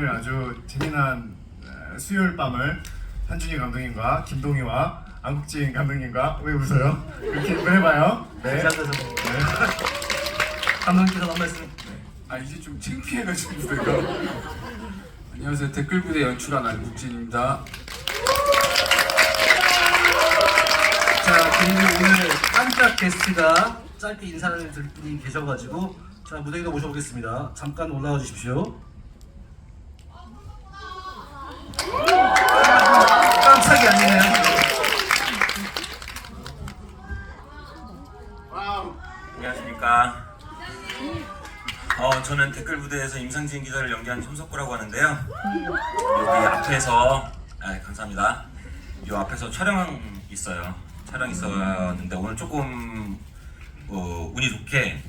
오늘 아주 재미난 수요일 밤을 한준희 감독님과 김동희와 안국진 감독님과 왜 웃어요? 이렇게 해봐요. 네. 감독님께서 한 말씀. 아 이제 좀 창피해가지고 내가. 안녕하세요, 댓글부대 연출한 안국진입니다. 자, 그리고 오늘 깜짝 게스트가 짧게 인사를 드릴 분이 계셔가지고 자, 무대에도 모셔보겠습니다. 잠깐 올라와 주십시오. 깜짝이 아니네요. 안녕하십니까. 저는 댓글 부대에서 임상진 기자를 연기한 손석구라고 하는데요. 여기 앞에서 감사합니다. 이 앞에서 촬영 있었는데 오늘 조금 운이 좋게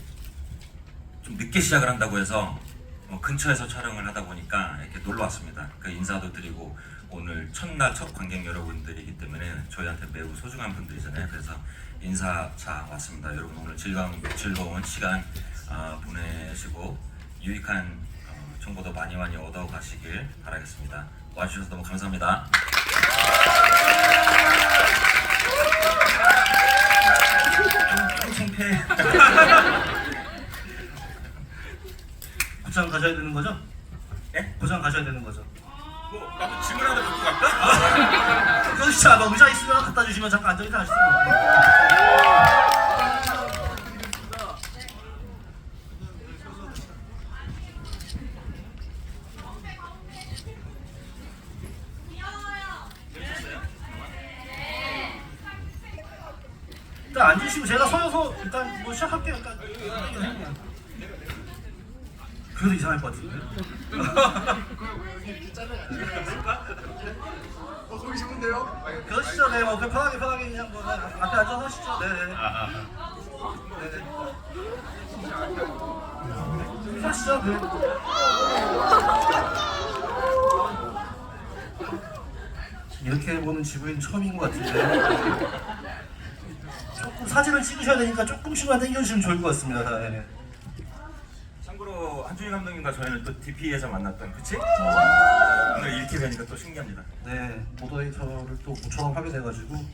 좀 늦게 시작을 한다고 해서 근처에서 촬영을 하다 보니까 이렇게 놀러 왔습니다. 그 인사도 드리고 오늘 첫날 첫 관객 여러분들이기 때문에 저희한테 매우 소중한 분들이잖아요. 그래서 인사차 왔습니다. 여러분 오늘 즐거운 시간 보내시고 유익한 정보도 많이 얻어 가시길 바라겠습니다. 와주셔서 너무 감사합니다. 좀 창피해. 고장 가셔야 되는 거죠? 예? 고장 가셔야 되는 거죠? 나도 짐을 하나 갖고 갈까? 그거 진짜 뭐 의자 있으면 갖다 주시면 잠깐 앉아있다 하시죠. 일단 앉으시고 제가 서서 일단 뭐 시작할게요. 일단 그래도 이상할 것 같은데. 거기 좋은데요? 그러시죠. 네, 뭐 편하게 그냥 뭐 앞에 앉아서 하시죠. 네네. 네네. 하시죠. 네. 이렇게 보는 지부인 처음인 것 같은데. 조금 사진을 찍으셔야 되니까 조금씩만 당겨주시면 좋을 것 같습니다. 네. 참고로 한준희 감독님과 저희는 또 DP에서 만났던, 그치? 오늘 이렇게 되니까 또 신기합니다. 네, 모더레이터를 또 모처럼 하게 돼가지고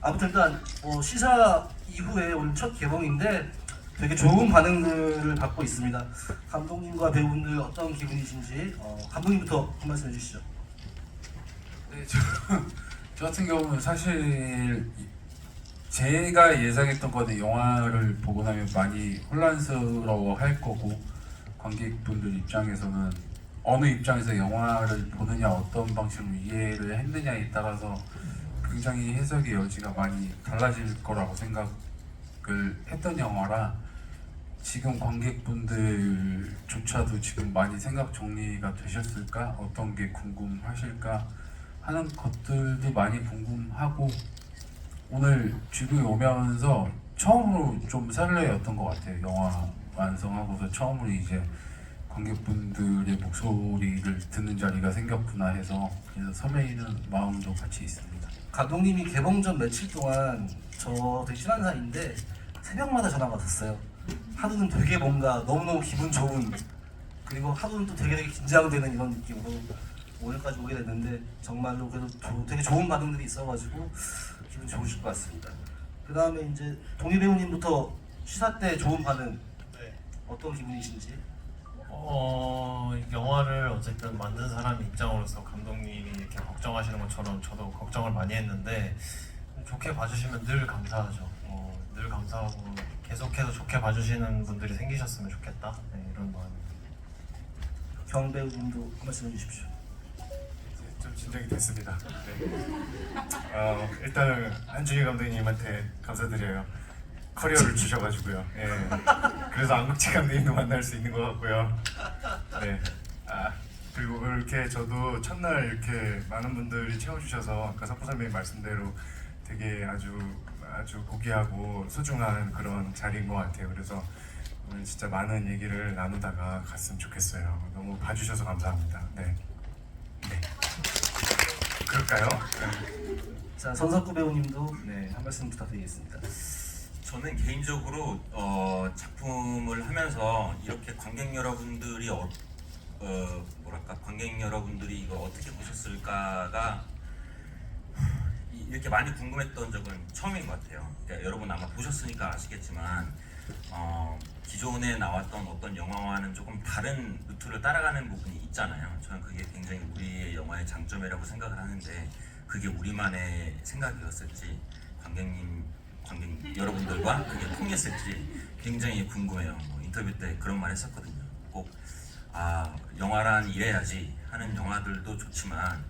아무튼 일단 시사 이후에 오늘 첫 개봉인데 되게 좋은 반응들을 받고 있습니다. 감독님과 배우분들 어떤 기분이신지 감독님부터 한 말씀 해주시죠. 네, 저 같은 경우는 사실 제가 예상했던 거는 영화를 보고 나면 많이 혼란스러워 할 거고 관객분들 입장에서는 어느 입장에서 영화를 보느냐 어떤 방식으로 이해를 했느냐에 따라서 굉장히 해석의 여지가 많이 달라질 거라고 생각을 했던 영화라 지금 관객분들조차도 지금 많이 생각 정리가 되셨을까? 어떤 게 궁금하실까? 하는 것들도 많이 궁금하고 오늘 지구에 오면서 처음으로 좀 설레었던 것 같아요. 영화 완성하고서 처음으로 이제 관객분들의 목소리를 듣는 자리가 생겼구나 해서 그래서 설레이는 마음도 같이 있습니다. 감독님이 개봉 전 며칠 동안 저 되게 친한 사이인데 새벽마다 전화가 왔었어요. 하루는 되게 뭔가 너무너무 기분 좋은 그리고 하루는 또 되게 긴장되는 이런 느낌으로 오늘까지 오게 됐는데 정말로 그래도 되게 좋은 반응들이 있어가지고 기분 좋으실 것 같습니다. 그 다음에 이제 동희 배우님부터 시사 때 좋은 반응 어떤 기분이신지? 영화를 어쨌든 만든 사람 입장으로서 감독님이 이렇게 걱정하시는 것처럼 저도 걱정을 많이 했는데 좋게 봐주시면 늘 감사하죠. 늘 감사하고 계속해서 좋게 봐주시는 분들이 생기셨으면 좋겠다. 네, 이런 마음입니다. 경 배우님도 한 말씀 해주십시오. 좀 진정이 됐습니다. 네. 일단은 한준희 감독님한테 감사드려요. 커리어를 주셔가지고요. 예. 그래서 안국진 감독님도 만날 수 있는 것 같고요. 네. 그리고 이렇게 저도 첫날 이렇게 많은 분들이 채워주셔서 아까 석구 선배님 말씀대로 되게 아주 고귀하고 소중한 그런 자리인 것 같아요. 그래서 오늘 진짜 많은 얘기를 나누다가 갔으면 좋겠어요. 너무 봐주셔서 감사합니다. 네. 그럴까요? 자, 선석구 배우님도 한 말씀 부탁드리겠습니다. 저는 개인적으로 작품을 하면서 이렇게 관객 여러분들이 뭐랄까 관객 여러분들이 이거 어떻게 보셨을까가 이렇게 많이 궁금했던 적은 처음인 것 같아요. 그러니까 여러분 아마 보셨으니까 아시겠지만 기존에 나왔던 어떤 영화와는 조금 다른 루트를 따라가는 부분이 있잖아요. 저는 그게 굉장히 우리의 영화의 장점이라고 생각을 하는데 그게 우리만의 생각이었을지 관객 여러분들과 그게 통했을지 굉장히 궁금해요. 인터뷰 때 그런 말 했었거든요. 꼭 영화란 이래야지 하는 영화들도 좋지만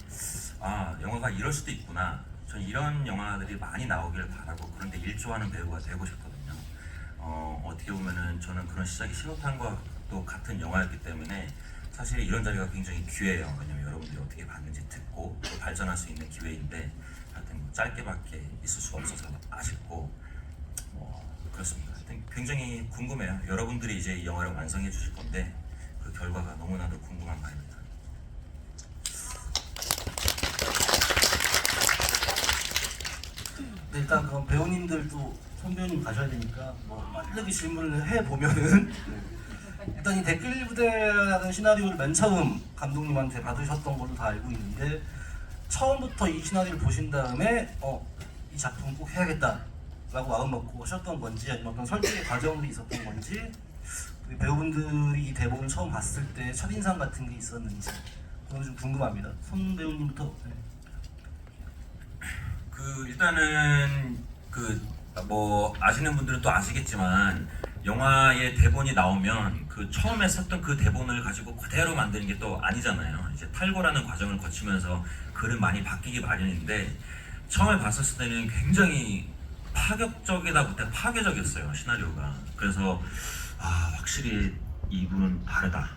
영화가 이럴 수도 있구나. 전 이런 영화들이 많이 나오길 바라고 그런데 일조하는 배우가 되고 싶거든요. 어떻게 보면은 저는 그런 시작이 신호탄과도 같은 영화였기 때문에 사실 이런 자리가 굉장히 귀해요. 왜냐면 여러분들이 어떻게 봤는지 듣고 또 발전할 수 있는 기회인데 하여튼 짧게밖에 있을 수가 없어서 아쉽고 그렇습니다. 하여튼 굉장히 궁금해요. 여러분들이 이제 이 영화를 완성해 주실 건데 그 결과가 너무나도 궁금한 바입니다. 네, 일단 그럼 배우님들도 손 배우님 가셔야 되니까 뭐 빠르게 질문을 해 보면은 일단 이 댓글 부대라는 시나리오를 맨 처음 감독님한테 받으셨던 걸로 다 알고 있는데 처음부터 이 시나리오를 보신 다음에 이 작품 꼭 해야겠다라고 마음 먹고 하셨던 건지 아니면 어떤 설득의 과정이 있었던 건지 우리 배우분들이 이 대본을 처음 봤을 때 첫인상 같은 게 있었는지 그건 좀 궁금합니다. 손 배우님부터. 네. 일단은 뭐 아시는 분들은 또 아시겠지만 영화의 대본이 나오면 그 처음에 썼던 그 대본을 가지고 그대로 만드는 게 또 아니잖아요. 이제 탈고라는 과정을 거치면서 글은 많이 바뀌기 마련인데 처음에 봤었을 때는 굉장히 파격적이다 못해 파괴적이었어요, 시나리오가. 그래서 확실히 이분은 다르다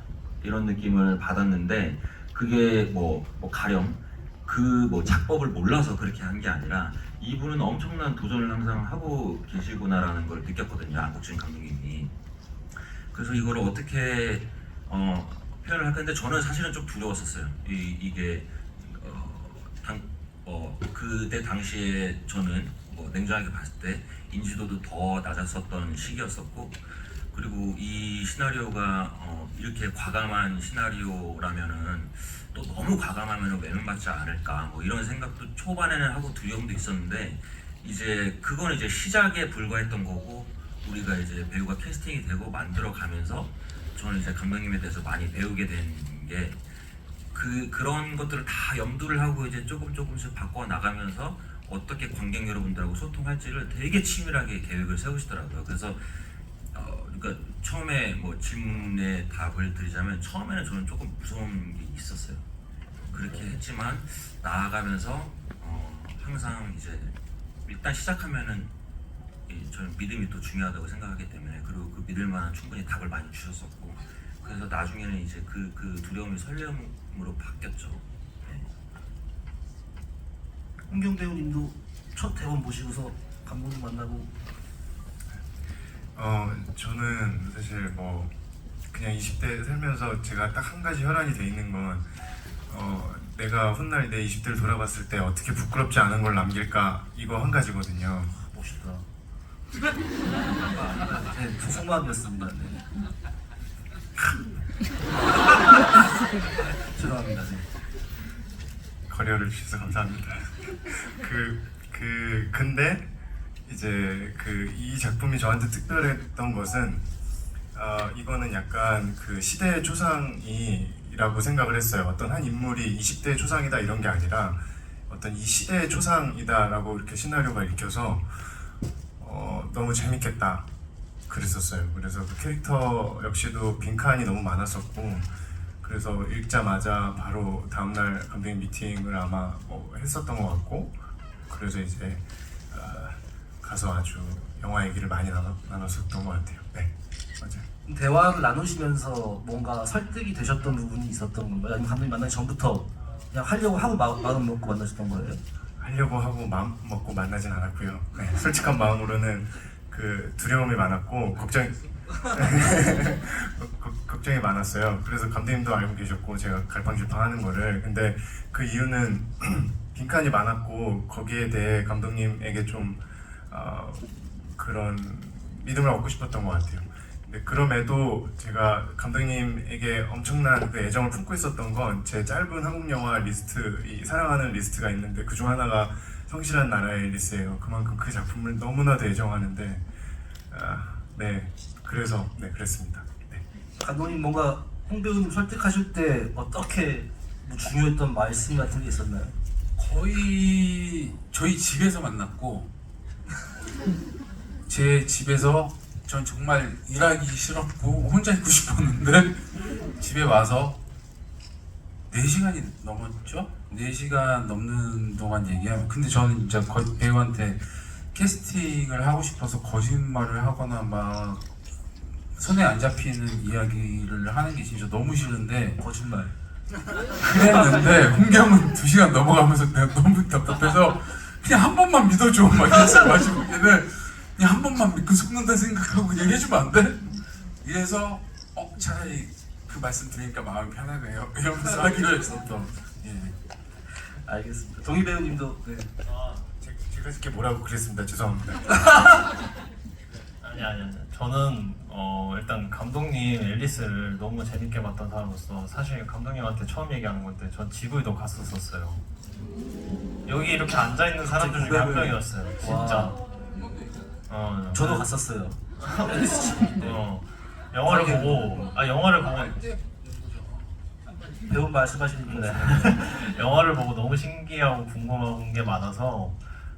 이런 느낌을 받았는데 그게 뭐 가령 그 작법을 몰라서 그렇게 한 게 아니라 이분은 엄청난 도전을 항상 하고 계시구나라는 걸 느꼈거든요, 안국진 감독님이. 그래서 이걸 어떻게 표현을 할 건데 저는 사실은 좀 두려웠었어요. 이게 그때 당시에 저는 냉정하게 봤을 때 인지도도 더 낮았었던 시기였었고 그리고 이 시나리오가 이렇게 과감한 시나리오라면은 또 너무 과감하면 외면받지 않을까 이런 생각도 초반에는 하고 두려움도 있었는데 이제 그거는 이제 시작에 불과했던 거고 우리가 이제 배우가 캐스팅이 되고 만들어 가면서 저는 이제 감독님에 대해서 많이 배우게 된 게 그런 것들을 다 염두를 하고 이제 조금씩 바꿔 나가면서 어떻게 관객 여러분들하고 소통할지를 되게 치밀하게 계획을 세우시더라고요. 그래서 그러니까 처음에 질문에 답을 드리자면 처음에는 저는 조금 무서운 게 있었어요. 그렇게 했지만 나아가면서 항상 이제 일단 시작하면은 저는 믿음이 또 중요하다고 생각하기 때문에 그리고 그 믿을 만한 충분히 답을 많이 주셨었고 그래서 나중에는 이제 그 두려움이 설렘으로 바뀌었죠. 네. 홍경 배우님도 첫 대본 보시고서 감독님 만나고 저는 사실 그냥 20대 살면서 제가 딱 한 가지 혈안이 돼 있는 건 내가 훗날 내 20대를 돌아봤을 때 어떻게 부끄럽지 않은 걸 남길까 이거 한 가지거든요. 멋있다. 네, 그 속마음이었습니다. 네. 죄송합니다. 네. 커리어를 주셔서 감사합니다. 근데 이제 이 작품이 저한테 특별했던 것은 이거는 약간 그 시대의 초상이라고 생각을 했어요. 어떤 한 인물이 20대의 초상이다 이런 게 아니라 어떤 이 시대의 초상이다라고 이렇게 시나리오가 읽혀서 너무 재밌겠다 그랬었어요. 그래서 그 캐릭터 역시도 빈칸이 너무 많았었고 그래서 읽자마자 바로 다음날 감독님 미팅을 아마 했었던 것 같고 그래서 이제 가서 아주 영화 얘기를 많이 나눴었던 것 같아요. 네, 맞아요. 대화를 나누시면서 뭔가 설득이 되셨던 부분이 있었던 건가요? 아니면 감독님 만나기 전부터 그냥 하려고 하고 마음 먹고 만나셨던 거예요? 하려고 하고 마음 먹고 만나진 않았고요. 네, 솔직한 마음으로는 두려움이 많았고 걱정이 많았어요. 그래서 감독님도 알고 계셨고 제가 갈팡질팡하는 거를. 근데 그 이유는 빈칸이 많았고 거기에 대해 감독님에게 좀 그런 믿음을 얻고 싶었던 것 같아요. 네, 그럼에도 제가 감독님에게 엄청난 그 애정을 품고 있었던 건 제 짧은 한국 영화 리스트, 이 사랑하는 리스트가 있는데 그중 하나가 성실한 나라의 앨리스예요. 그만큼 그 작품을 너무나도 애정하는데 네, 그래서 네, 그랬습니다. 네. 감독님 뭔가 홍 배우님 설득하실 때 어떻게 뭐 중요했던 말씀 같은 게 있었나요? 거의 저희 집에서 만났고 제 집에서 전 정말 일하기 싫었고 혼자 있고 싶었는데 집에 와서 4시간이 넘었죠? 4시간 넘는 동안 얘기하면 근데 저는 진짜 배우한테 캐스팅을 하고 싶어서 거짓말을 하거나 막 손에 안 잡히는 이야기를 하는 게 진짜 너무 싫은데 거짓말. 그랬는데 홍경은 2시간 넘어가면서 내가 너무 답답해서 그냥 한 번만 믿어줘 막 이랬어가지고 얘는 그냥 한 번만 믿고 속는다 생각하고 그냥 해주면 안 돼? 이래서 차라리 그 말씀 드리니까 마음이 편하네요 이러면서 하기로 했었던. 예. 알겠습니다. 동희 배우님도 네. 제가 이렇게 뭐라고 그랬습니다. 죄송합니다. 아니. 저는 일단 감독님 앨리스를 너무 재밌게 봤던 사람으로서 사실 감독님한테 처음 얘기하는 건데 전 지구에도 갔었어요. 여기 이렇게 앉아 있는 사람들 중에 한 명이었어요. 진짜. 저도 갔었어요. 영화를 보고 배우 말씀하시는 분에 영화를 보고 너무 신기하고 궁금한 게 많아서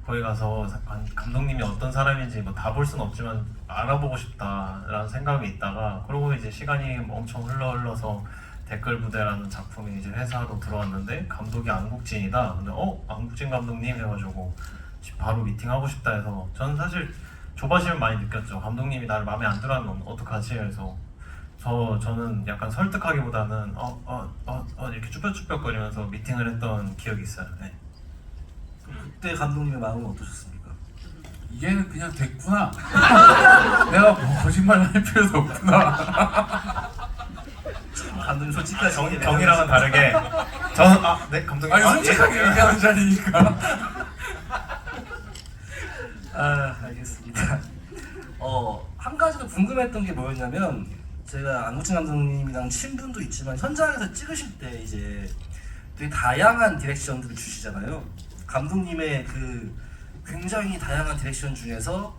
거기 가서 감독님이 어떤 사람인지 뭐 다 볼 수는 없지만 알아보고 싶다라는 생각이 있다가 그러고 이제 시간이 엄청 흘러서 댓글 부대라는 작품이 이제 회사로 들어왔는데 감독이 안국진이다. 근데 안국진 감독님 해가지고 바로 미팅하고 싶다 해서 저는 사실 조바심을 많이 느꼈죠. 감독님이 나를 마음에 안 들어하면 어떡하지 해서 저는 약간 설득하기보다는 이렇게 쭈뼛쭈뼛거리면서 미팅을 했던 기억이 있어요. 네. 그때 감독님의 마음은 어떠셨습니까? 얘는 그냥 됐구나. 내가 뭐 거짓말 할 필요도 없구나. 감독님 솔직하시게 경이랑은 다르게 저는 네 감독님 아니 솔직하게 얘기하는 자리니까. 알겠습니다. 한 가지 더 궁금했던 게 뭐였냐면 제가 안국진 감독님이랑 친분도 있지만 현장에서 찍으실 때 이제 되게 다양한 디렉션들을 주시잖아요. 감독님의 그 굉장히 다양한 디렉션 중에서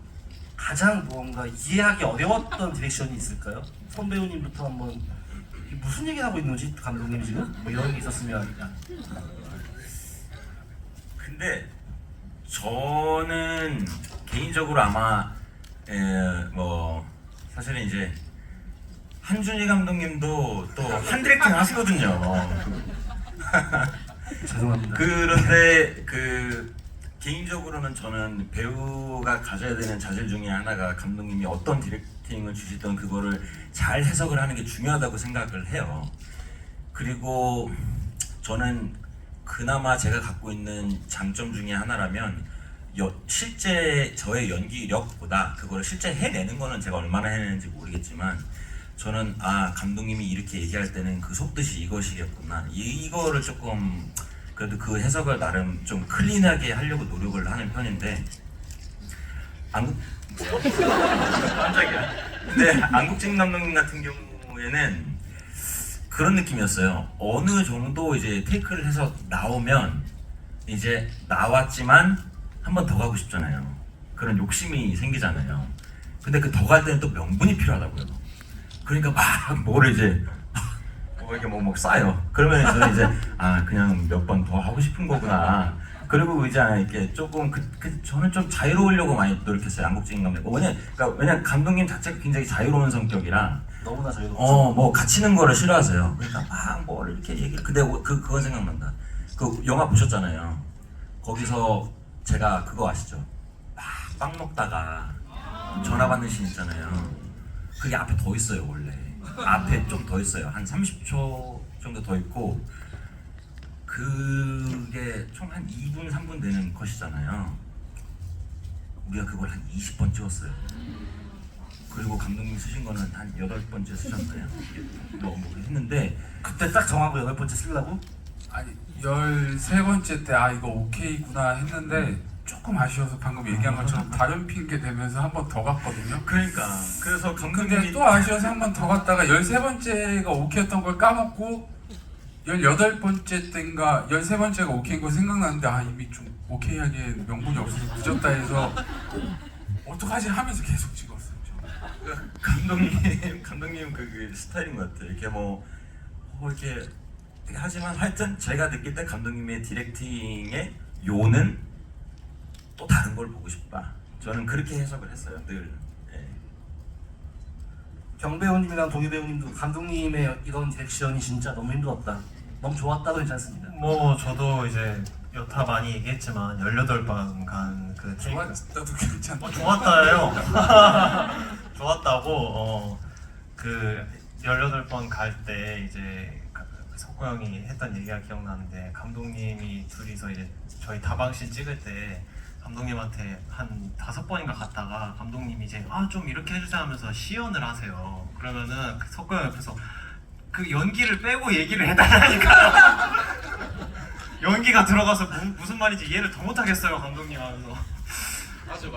가장 뭔가 이해하기 어려웠던 디렉션이 있을까요? 손 배우님부터 한번 이게 무슨 얘기를 하고 있는 거지 감독님 지금? 뭐 이런 게 있었으면. 근데 저는 개인적으로 아마 뭐 사실은 이제 한준희 감독님도 또 한디렉팅 하시거든요. 죄송합니다. 그런데 개인적으로는 저는 배우가 가져야 되는 자질 중에 하나가 감독님이 어떤 디렉팅을 주시던 그거를 잘 해석을 하는 게 중요하다고 생각을 해요. 그리고 저는 그나마 제가 갖고 있는 장점 중에 하나라면 실제 저의 연기력보다 그거를 실제 해내는 거는 제가 얼마나 해내는지 모르겠지만 저는 감독님이 이렇게 얘기할 때는 그 속뜻이 이것이겠구나 이거를 조금 그래도 그 해석을 나름 좀 클린하게 하려고 노력을 하는 편인데 깜짝이야. 근데 안국진 감독님 같은 경우에는 그런 느낌이었어요. 어느 정도 이제 테이크를 해서 나오면 이제 나왔지만 한 번 더 가고 싶잖아요. 그런 욕심이 생기잖아요. 근데 그 더 갈 때는 또 명분이 필요하다고요. 그러니까 막 뭐를 이제 이렇게 뭐 쌓여. 그러면 저는 이제 그냥 몇 번 더 하고 싶은 거구나. 그리고 이제 이렇게 조금 저는 좀 자유로우려고 많이 노력했어요. 안국진 감독. 왜냐 감독님 자체가 굉장히 자유로운 성격이라 너무나 자유롭죠. 뭐 갇히는 거를 싫어하세요. 그러니까 막 뭘 이렇게 얘기를. 근데 그건 생각난다. 그 영화 보셨잖아요. 거기서 제가 그거 아시죠? 막 빵 먹다가 전화 받는 씬 있잖아요. 그게 앞에 더 있어요 원래. 앞에 좀 더 있어요. 한 30초 정도 더 있고 그게 총 한 2분 3분 되는 컷이잖아요. 우리가 그걸 한 20번 찍었어요. 그리고 감독님 쓰신 거는 한 8번째 쓰셨나요? 너무 했는데 그때 딱 정하고 8번째 쓰려고? 아니 13번째 때 이거 오케이구나 했는데 조금 아쉬워서 방금 얘기한 것처럼 다른 핑계 대면서 한 번 더 갔거든요. 그러니까 그래서 근데 감독님이 또 아쉬워서 한 번 더 갔다가 13번째가 오케이였던 걸 까먹고 18번째 때인가 13번째가 오케이인 거 생각나는데 아 이미 좀 오케이 하기엔 명분이 없어서 늦었다 해서 어떡하지 하면서 계속 찍었어요. 감독님 그 스타일인 것 같아요. 이렇게 이렇게 하지만 하여튼 제가 느낄 때 감독님의 디렉팅의 요는 또 다른 걸 보고 싶다. 저는 그렇게 해석을 했어요. 늘. 예. 경배우님이랑 동희 배우님도 감독님의 이런 디렉션이 진짜 너무 힘들었다, 너무 좋았다도 괜찮습니다. 뭐 저도 이제 여타 많이 얘기했지만 18번 간 그 테이크 좋았다도 괜찮아. 좋았다요. 좋았다고 그 18번 갈 때 이제 석구 형이 했던 얘기가 기억나는데 감독님이 둘이서 이제 저희 다방신 찍을 때 감독님한테 한 5번인가 갔다가 감독님이 이제 좀 이렇게 해주세요 하면서 시연을 하세요. 그러면은 그 석구 형 옆에서 그 연기를 빼고 얘기를 해달라니까. 연기가 들어가서 무슨 말인지 이해를 더 못하겠어요 감독님 하면서. 맞아.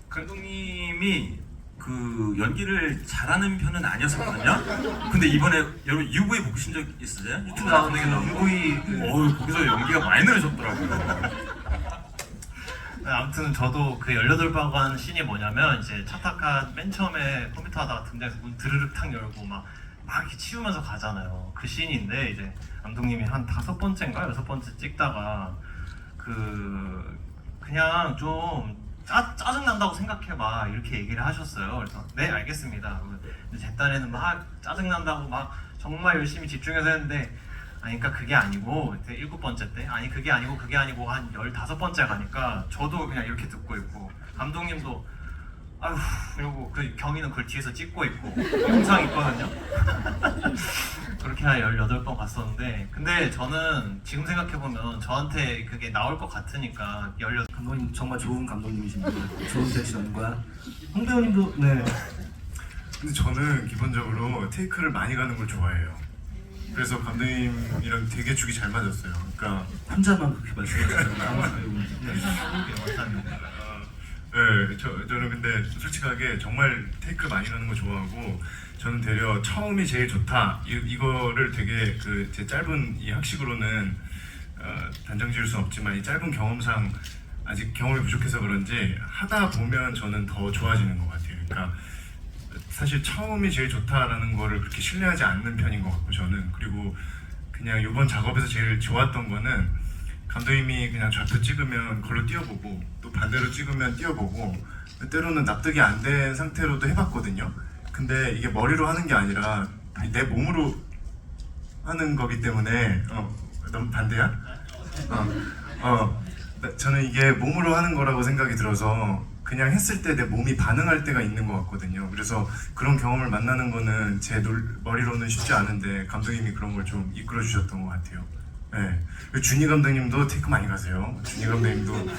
감독님이 그 연기를 잘하는 편은 아니었었거든요. 근데 이번에 여러분 UV 보신 적 있으세요? 유튜브 나오는 게 너무 UV 거기서 연기가 많이 늘어졌더라고요. 네, 아무튼 저도 그 18번 간 씬이 뭐냐면 이제 차타카 맨 처음에 컴퓨터 하다가 등장해서 문 드르륵 탁 열고 막 이렇게 치우면서 가잖아요. 그 씬인데 이제 감독님이 한 5번째인가 6번째 찍다가 그냥 좀 짜증난다고 생각해봐 이렇게 얘기를 하셨어요. 그래서 네 알겠습니다. 근데 제 딴에는 막 짜증난다고 막 정말 열심히 집중해서 했는데 그러니까 그게 아니고 7번째 때 그게 아니고 한 15번째 가니까 저도 그냥 이렇게 듣고 있고 감독님도 아휴 이러고 그 경위는 그걸 뒤에서 찍고 있고 영상 있거든요. 그렇게 한 18번 갔었는데 근데 저는 지금 생각해보면 저한테 그게 나올 것 같으니까 감독님 정말 좋은 감독님이십니다. 좋은 디렉션과 홍 배우님도 네. 근데 저는 기본적으로 테이크를 많이 가는 걸 좋아해요. 그래서 감독님이랑 되게 죽이 잘 맞았어요. 그러니까 혼자만 그렇게 말씀하시잖아요. 네, 저는 근데 솔직하게 정말 테이크 많이 가는 거 좋아하고 저는 되려 처음이 제일 좋다 이거를 되게 제 짧은 이 학식으로는 단정 지을 수는 없지만 이 짧은 경험상 아직 경험이 부족해서 그런지 하다 보면 저는 더 좋아지는 것 같아요. 그러니까 사실 처음이 제일 좋다라는 거를 그렇게 신뢰하지 않는 편인 것 같고 저는 그리고 그냥 이번 작업에서 제일 좋았던 거는 감독님이 그냥 좌표 찍으면 걸로 뛰어보고 또 반대로 찍으면 뛰어보고 때로는 납득이 안 된 상태로도 해봤거든요. 근데 이게 머리로 하는 게 아니라 내 몸으로 하는 거기 때문에 너무 반대야? 저는 이게 몸으로 하는 거라고 생각이 들어서 그냥 했을 때 내 몸이 반응할 때가 있는 것 같거든요. 그래서 그런 경험을 만나는 거는 제 머리로는 쉽지 않은데 감독님이 그런 걸 좀 이끌어 주셨던 것 같아요. 네. 준희 감독님도 테이크 많이 가세요. 준희 감독님도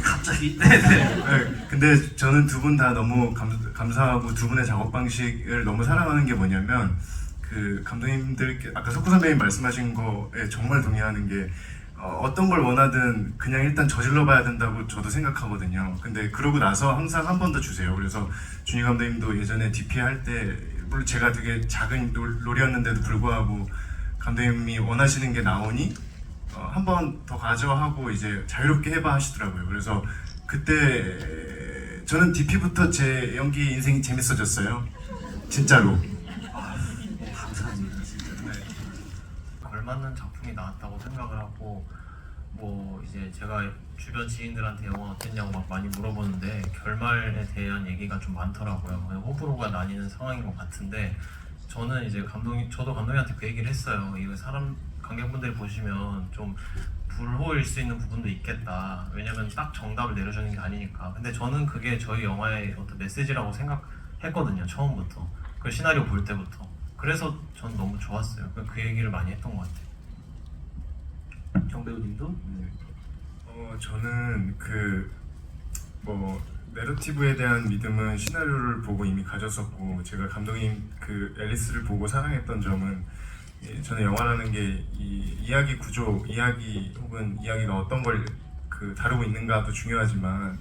갑자기 네네. 네, 근데 저는 두 분 다 너무 감사하고 두 분의 작업 방식을 너무 사랑하는 게 뭐냐면 그 감독님들 아까 석구 선배님 말씀하신 거에 정말 동의하는 게 어떤 걸 원하든 그냥 일단 저질러 봐야 된다고 저도 생각하거든요. 근데 그러고 나서 항상 한 번 더 주세요. 그래서 준희 감독님도 예전에 DP 할 때 물론 제가 되게 작은 롤이었는데도 불구하고 감독님이 원하시는 게 나오니 한 번 더 가져 하고 이제 자유롭게 해봐 하시더라고요. 그래서 그때 저는 DP부터 제 연기 인생이 재밌어졌어요. 진짜로. 감사합니다 진짜. 걸맞는 작품이 나왔다고 생각을 하고 뭐 이제 제가 주변 지인들한테 영화 어땠냐고 막 많이 물어보는데 결말에 대한 얘기가 좀 많더라고요. 호불호가 나뉘는 상황인 것 같은데 저는 이제 저도 감독님한테 그 얘기를 했어요. 이거 관객분들이 보시면 좀 불호일 수 있는 부분도 있겠다. 왜냐면 딱 정답을 내려주는 게 아니니까. 근데 저는 그게 저희 영화의 어떤 메시지라고 생각했거든요. 처음부터. 그 시나리오 볼 때부터. 그래서 전 너무 좋았어요. 그 얘기를 많이 했던 것 같아요. 경 배우님도 저는 내러티브에 대한 믿음은 시나리오를 보고 이미 가졌었고 제가 감독님 앨리스를 보고 사랑했던 점은 저는 영화라는 게 이 이야기 구조, 이야기 혹은 이야기가 어떤 걸 그 다루고 있는가도 중요하지만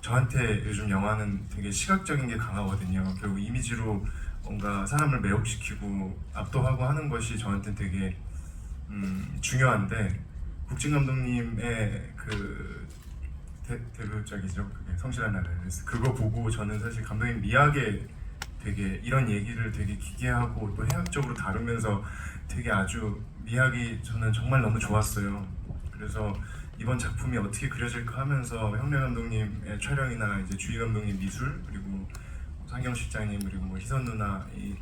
저한테 요즘 영화는 되게 시각적인 게 강하거든요. 결국 이미지로 뭔가 사람을 매혹시키고 압도하고 하는 것이 저한테 되게 중요한데 국진 감독님의 그 대표작이죠. 그게 성실한 나라에 대해서 그거 보고 저는 사실 감독님 미학에 되게 이런 얘기를 되게 기괴하고 또 해학적으로 다루면서 되게 아주 미학이 저는 정말 너무 좋았어요. 그래서 이번 작품이 어떻게 그려질까 하면서 형래 감독님의 촬영이나 이제 주희 감독님 미술 그리고 상경 실장님 그리고 뭐 희선 누나 이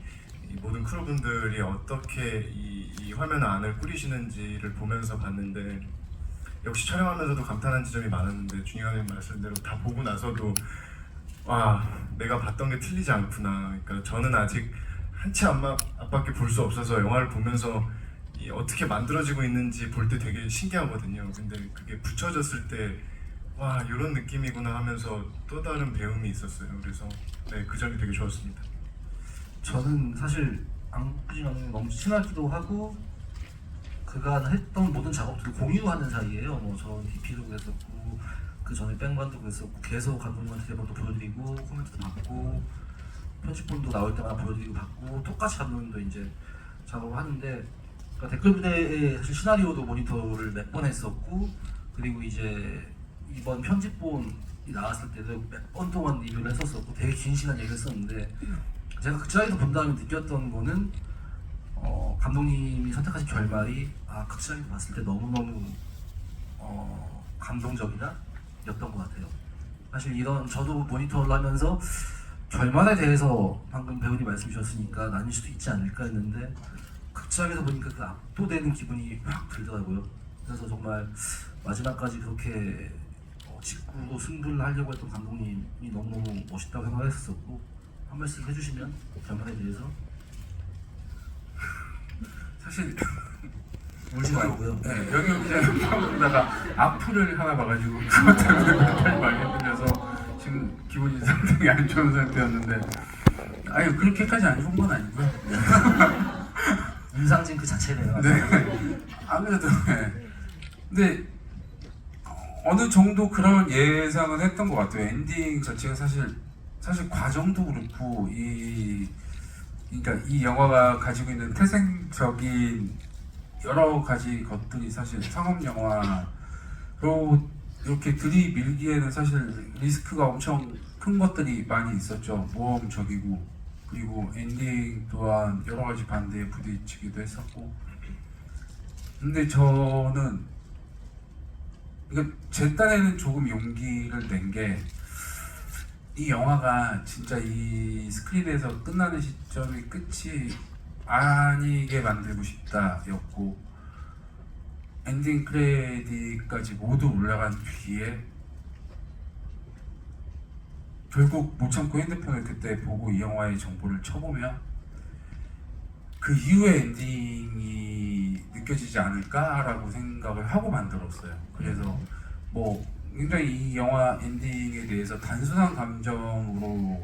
모든 크루분들이 어떻게 이 화면 안을 꾸리시는지를 보면서 봤는데 역시 촬영하면서도 감탄한 지점이 많았는데 준희 감독님 말씀대로 다 보고 나서도 와 내가 봤던 게 틀리지 않구나. 그러니까 저는 아직 한 치 앞밖에 볼 수 없어서 영화를 보면서 이 어떻게 만들어지고 있는지 볼 때 되게 신기하거든요. 근데 그게 붙여졌을 때 와 이런 느낌이구나 하면서 또 다른 배움이 있었어요. 그래서 네, 그 점이 되게 좋았습니다. 저는 사실 안국진 감독님 너무 친하기도 하고 그가 했던 모든 작업들을 공유하는 사이예요. 뭐 저 DP도 그랬었고 그 전에 뺑반도 그랬었고 계속 감독님한테 대본도 보여드리고 코멘트도 받고 편집본도 나올 때마다 보여드리고 받고 똑같이 감독님도 이제 작업을 하는데 그러니까 댓글 부대의 사실 시나리오도 모니터를 몇 번 했었고 그리고 이제 이번 편집본이 나왔을 때도 몇 번 동안 리뷰를 했었었고 되게 긴 시간 얘기를 했었는데 제가 극장에서 본 다음에 느꼈던 거는 감독님이 선택하신 결말이 극장에서 봤을 때 너무너무 감동적이다 였던 것 같아요. 사실 이런 저도 모니터를 하면서 결말에 대해서 방금 배우님 말씀 주셨으니까 나뉠 수도 있지 않을까 했는데 극장에서 보니까 그 압도되는 기분이 확 들더라고요. 그래서 정말 마지막까지 그렇게 직구로 승부를 하려고 했던 감독님이 너무너무 멋있다고 생각했었고 한 말씀 해주시면 결말에 대해서. 사실 울지 말고요. 네, 여기 그냥 악플을 하나 봐가지고 그것 때문에 멘탈이 많이 흔들려서 지금 기분이 상당히 안 좋은 상태였는데 아니 그렇게까지 안 좋은 건 아니고요. 임상진 그 자체네요. 네. 아무래도 네. 근데 어느 정도 그런 예상은 했던 것 같아요. 엔딩 자체가 사실 과정도 그렇고 그러니까 이 영화가 가지고 있는 태생적인 여러 가지 것들이 사실 상업 영화로 이렇게 들이밀기에는 사실 리스크가 엄청 큰 것들이 많이 있었죠. 모험적이고 그리고 엔딩 또한 여러 가지 반대에 부딪히기도 했었고. 근데 저는 그러니까 제 딴에는 조금 용기를 낸 게 이 영화가 진짜 이 스크린에서 끝나는 시점이 끝이 아니게 만들고 싶다였고 엔딩 크레딧까지 모두 올라간 뒤에 결국 못 참고 핸드폰을 그때 보고 이 영화의 정보를 쳐보면 그 이후의 엔딩이 느껴지지 않을까라고 생각을 하고 만들었어요. 그래서 뭐 굉장히 이 영화 엔딩에 대해서 단순한 감정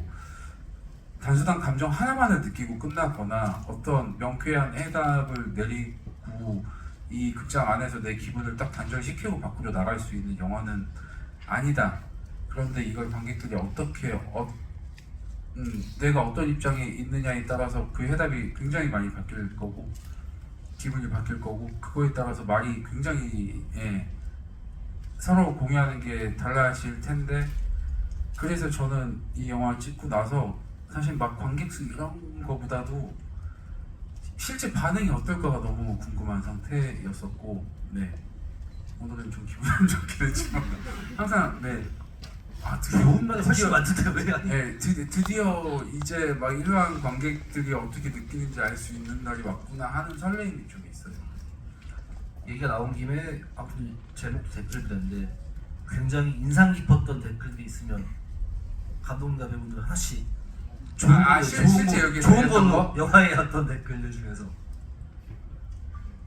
하나만을 느끼고 끝났거나 어떤 명쾌한 해답을 내리고 이 극장 안에서 내 기분을 딱 단절시키고 밖으로 나갈 수 있는 영화는 아니다. 그런데 이걸 관객들이 어떻게 내가 어떤 입장에 있느냐에 따라서 그 해답이 굉장히 많이 바뀔 거고 기분이 바뀔 거고 그거에 따라서 말이 굉장히 서로 공유하는 게 달라질 텐데 그래서 저는 이 영화 찍고 나서 사실 막 관객 수 이런 거보다도 실제 반응이 어떨까가 너무 궁금한 상태였었고 네 오늘은 좀 기분이 안 좋긴 했지만 항상 좋은 말이 훨씬 많던데 왜 아니? 네, 드디어 이제 막 일반 관객들이 어떻게 느끼는지 알 수 있는 날이 왔구나 하는 설레임이 좀 있어요. 얘기가 나온 김에 아무튼 제목도 댓글들인데 굉장히 인상 깊었던 댓글들이 있으면 감독님과 배우분들 하나씩 실제 여기 좋은 달렸던 걸로 영화에 어떤 댓글들 중에서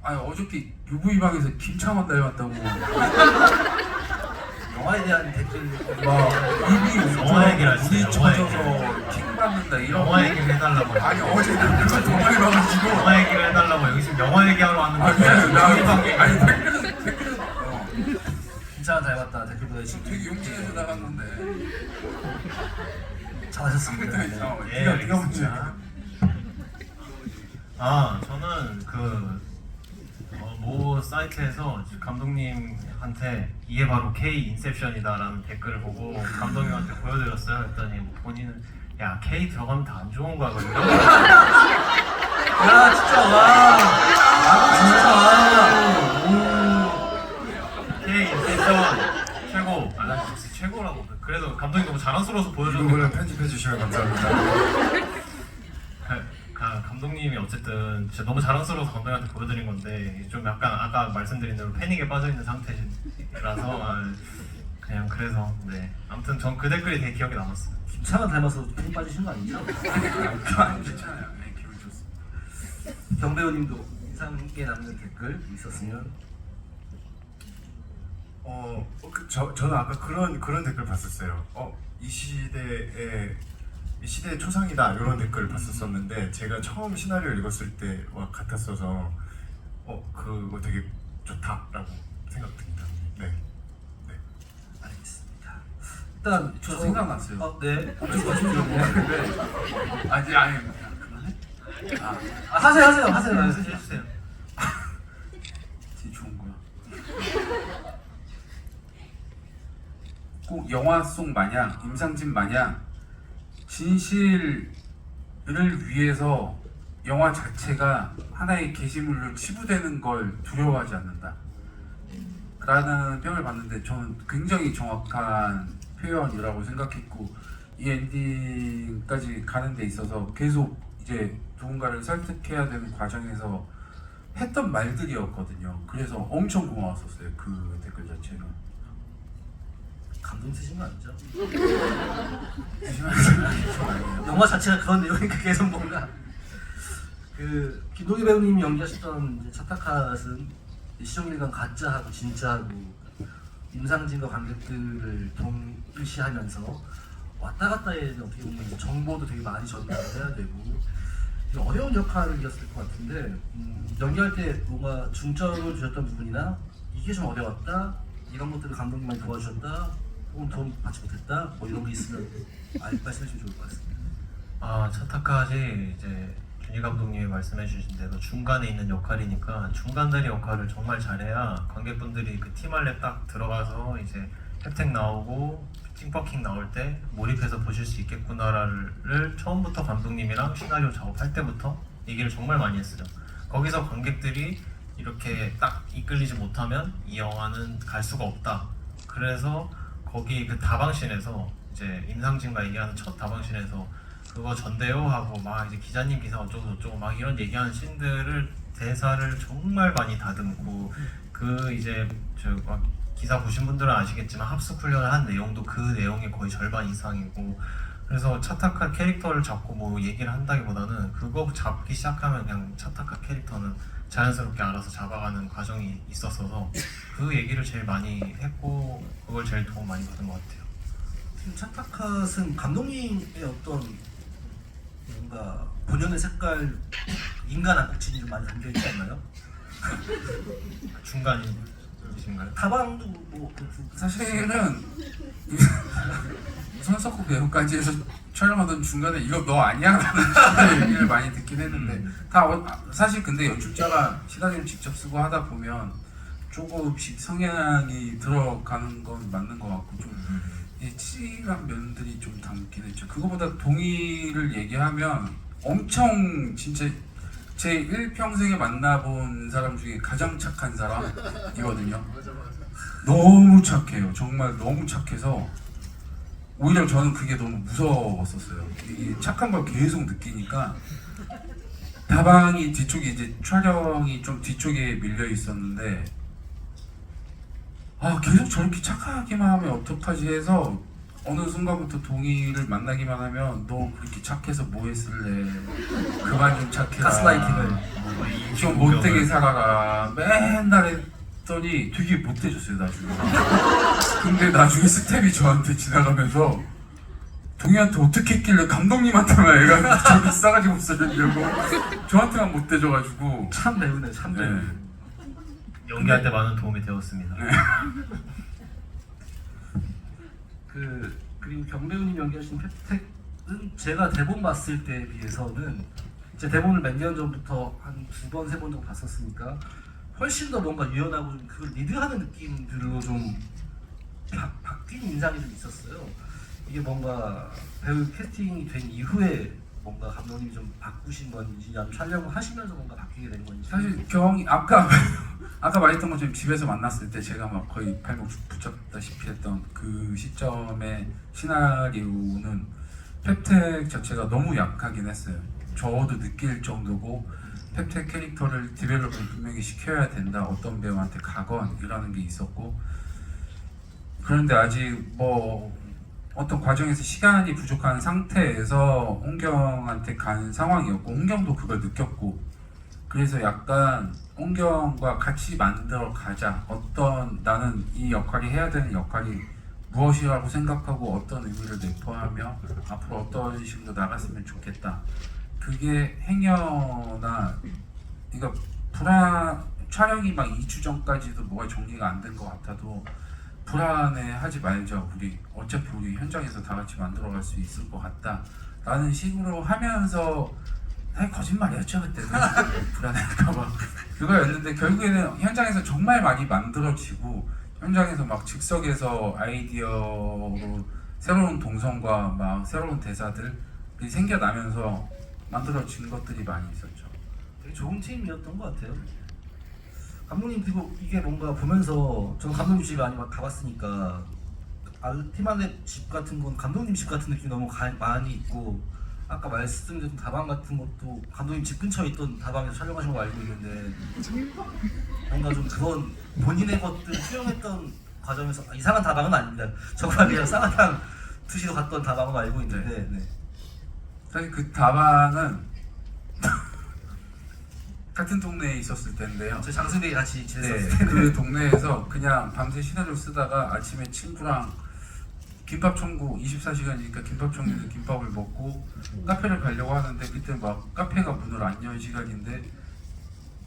아니 어저께 UV방에서 김창원 닮았다고 영화에 대한 댓글 막 입이 영화 얘기를 하시네요, 눈이 영화 쳐져서 킥 받는다 이런 영화 얘기를 해달라고. 아니 어제 댓글 더 많이 봐가지고 영화 얘기를 해달라고. 여기 지금 영화 얘기하러 왔는데. 아니 댓글은 괜찮아 닮았다. 나갔다 댓글도 되게 용기내서 나갔는데 잘하셨습니다. 네. 네가 문제. 저는 모 사이트에서 감독님한테 이게 바로 K 인셉션이다라는 댓글을 보고 감독님한테 보여드렸어요. 했더니 본인은 야 K 들어가면 다 안 좋은 거야. 그러더라고요. 야 진짜 와. K 인셉션 최고. 난 진짜 최고라고. 그래서 감독님 너무 자랑스러워서 보여줬는데 이거를 편집해 주시면 감사합니다. 감독님이 어쨌든 진짜 너무 자랑스러워서 감독님한테 보여드린 건데 좀 약간 아까 말씀드린 대로 패닉에 빠져있는 상태라서 그냥 그래서 네 아무튼 전 그 댓글이 되게 기억에 남았어요. 김창완 닮아서 팬이 빠지신 거 아니죠? 괜찮아요. 네, 기분 좋습니다. 경배우님도 인상 깊게 남는 댓글 있었으면. 저는 아까 그런 댓글 봤었어요. 이 시대의 초상이다 이런 댓글을 봤었었는데 제가 처음 시나리오 읽었을 때와 같았어서 그거 되게 좋다라고 생각됩니다. 네. 알겠습니다. 일단 저 생각났어요. 네. 근데 아니 그만해? 하세요. 해주세요. 되게 좋은 거야. 꼭 영화 속 마냥 임상진 마냥 진실을 위해서 영화 자체가 하나의 게시물로 치부되는 걸 두려워하지 않는다 라는 평을 봤는데 저는 굉장히 정확한 표현이라고 생각했고 이 엔딩까지 가는 데 있어서 계속 이제 누군가를 설득해야 되는 과정에서 했던 말들이었거든요. 그래서 엄청 고마웠었어요. 그 댓글 자체가. 감동 쓰신 거 아니죠? 아니에요. 영화 자체가 그런 내용이니까 계속 뭔가 김동희 배우님이 연기하셨던 이제 차타카스는 시종일관 가짜하고 진짜하고 임상진과 관객들을 동일시하면서 왔다 갔다 해야 되는 어떻게 보면 정보도 되게 많이 전달을 해야 되고 되게 어려운 역할이었을 것 같은데 연기할 때 뭔가 중점을 주셨던 부분이나 이게 좀 어려웠다 이런 것들을 감독님이 많이 도와주셨다 혹은 도움 받지 못했다 뭐 이런 게 있으면 말씀해주시면 좋을 것 같습니다. 차타카지 이제 준희 감독님이 말씀해주신 대로 중간에 있는 역할이니까 중간다리 역할을 정말 잘해야 관객분들이 그 팀 안에 딱 들어가서 이제 혜택 나오고 찡버킹 나올 때 몰입해서 보실 수 있겠구나를 처음부터 감독님이랑 시나리오 작업할 때부터 얘기를 정말 많이 했어요. 거기서 관객들이 이렇게 딱 이끌리지 못하면 이 영화는 갈 수가 없다. 그래서 거기 그 다방신에서 이제 임상진과 얘기하는 첫 다방신에서 그거 전대요 하고 막 이제 기자님 기사 어쩌고 저쩌고 막 이런 얘기하는 씬들을 대사를 정말 많이 다듬고 그 이제 저 막 기사 보신 분들은 아시겠지만 합숙 훈련을 한 내용도 그 내용의 거의 절반 이상이고 그래서 차타카 캐릭터를 잡고 뭐 얘기를 한다기보다는 그거 잡기 시작하면 그냥 차타카 캐릭터는 자연스럽게 알아서 잡아가는 과정이 있었어서 그 얘기를 제일 많이 했고 그걸 제일 도움 많이 받은 것 같아요. 지금 차타카스는 감독님의 어떤 뭔가 본연의 색깔 인간 앞국진이 좀 많이 담겨있지 않나요? 중간이신가요? 다방도 뭐 사실은 손석구 배우까지 해서 촬영하던 중간에 이거 너 아니야? 라는 얘기를 많이 듣긴 했는데 사실 근데 연출자가 시나리오를 직접 쓰고 하다 보면 조금씩 성향이 들어가는 건 맞는 것 같고 좀 찌질한 면들이 좀 담긴 했죠. 그거보다 동의를 얘기하면 엄청 진짜 제 일평생에 만나본 사람 중에 가장 착한 사람이거든요. 너무 착해요. 정말 너무 착해서 오히려 저는 그게 너무 무서웠었어요. 이 착한 걸 계속 느끼니까 다방이 뒤쪽에 이제 촬영이 좀 뒤쪽에 밀려 있었는데 계속 저렇게 착하기만 하면 어떡하지 해서 어느 순간부터 동의를 만나기만 하면 너 그렇게 착해서 뭐 했을래? 그만 좀 착해라. 가스라이팅을. 좀 못되게 살아라. 맨날 했더니 되게 못돼졌어요 나중에. 근데 나중에 스텝이 저한테 지나가면서 동희한테 어떻게 했길래 감독님한테만 애가 저렇게 싸가지 못 쓰려고 저한테만 못돼져가지고 참 배우네 참 배우. 네. 연기할 때 많은 도움이 되었습니다. 그리고 경배우님 연기하신 혜택은 제가 대본 봤을 때에 비해서는 제 대본을 몇 년 전부터 한 2번, 3번 정도 봤었으니까 훨씬 더 뭔가 유연하고 좀 그걸 리드하는 느낌들로 좀 바뀐 인상이 좀 있었어요. 이게 뭔가 배우 캐스팅이 된 이후에 뭔가 감독님이 좀 바꾸신 건지 아니면 촬영을 하시면서 뭔가 바뀌게 된 건지. 사실 경이 아까 말했던 것처럼 집에서 만났을 때 제가 막 거의 발목 붙잡다시피 했던 그 시점의 시나리오는 펩텍 자체가 너무 약하긴 했어요. 저도 느낄 정도고 펩텍 캐릭터를 디벨롭을 분명히 시켜야 된다. 어떤 배우한테 가건이라는 게 있었고 그런데 아직 뭐 어떤 과정에서 시간이 부족한 상태에서 홍경한테 간 상황이었고 홍경도 그걸 느꼈고 그래서 약간 홍경과 같이 만들어 가자. 어떤 나는 이 역할이 해야 되는 역할이 무엇이라고 생각하고 어떤 의미를 내포하며 앞으로 어떤 식으로 나갔으면 좋겠다. 그게 행여나 그러니까 촬영이 막 2주 전까지도 뭐가 정리가 안 된 것 같아도 불안해하지 말자. 우리 어차피 우리 현장에서 다 같이 만들어갈 수 있을 것 같다. 라는 식으로 하면서 사실 거짓말이었죠 그때는. 불안할까봐 그거였는데 결국에는 현장에서 정말 많이 만들어지고 현장에서 막 즉석에서 아이디어로 새로운 동선과 막 새로운 대사들이 생겨나면서 만들어진 것들이 많이 있었죠. 되게 좋은 팀이었던 것 같아요. 감독님 그리고 이게 뭔가 보면서 저는 감독님 집에 많이 가봤으니까 알티만의 집 같은 건 감독님 집 같은 느낌이 너무 많이 있고 아까 말씀드린 다방 같은 것도 감독님 집 근처에 있던 다방에서 촬영하신 거 알고 있는데 뭔가 좀 그런 본인의 것들 수용했던 과정에서 이상한 다방은 아닙니다. 정말 그냥 쌍화탕 드시러 갔던 다방은 알고 있는데 네. 사실 그 다방은 같은 동네에 있었을 텐데요. 저 장승대에 같이 네, 지냈었을 때 그 동네에서 그냥 밤새 시나리오 쓰다가 아침에 친구랑 김밥 천국 24시간이니까 김밥 천국에서 김밥을 먹고 카페를 가려고 하는데 그때 막 카페가 문을 안 연 시간인데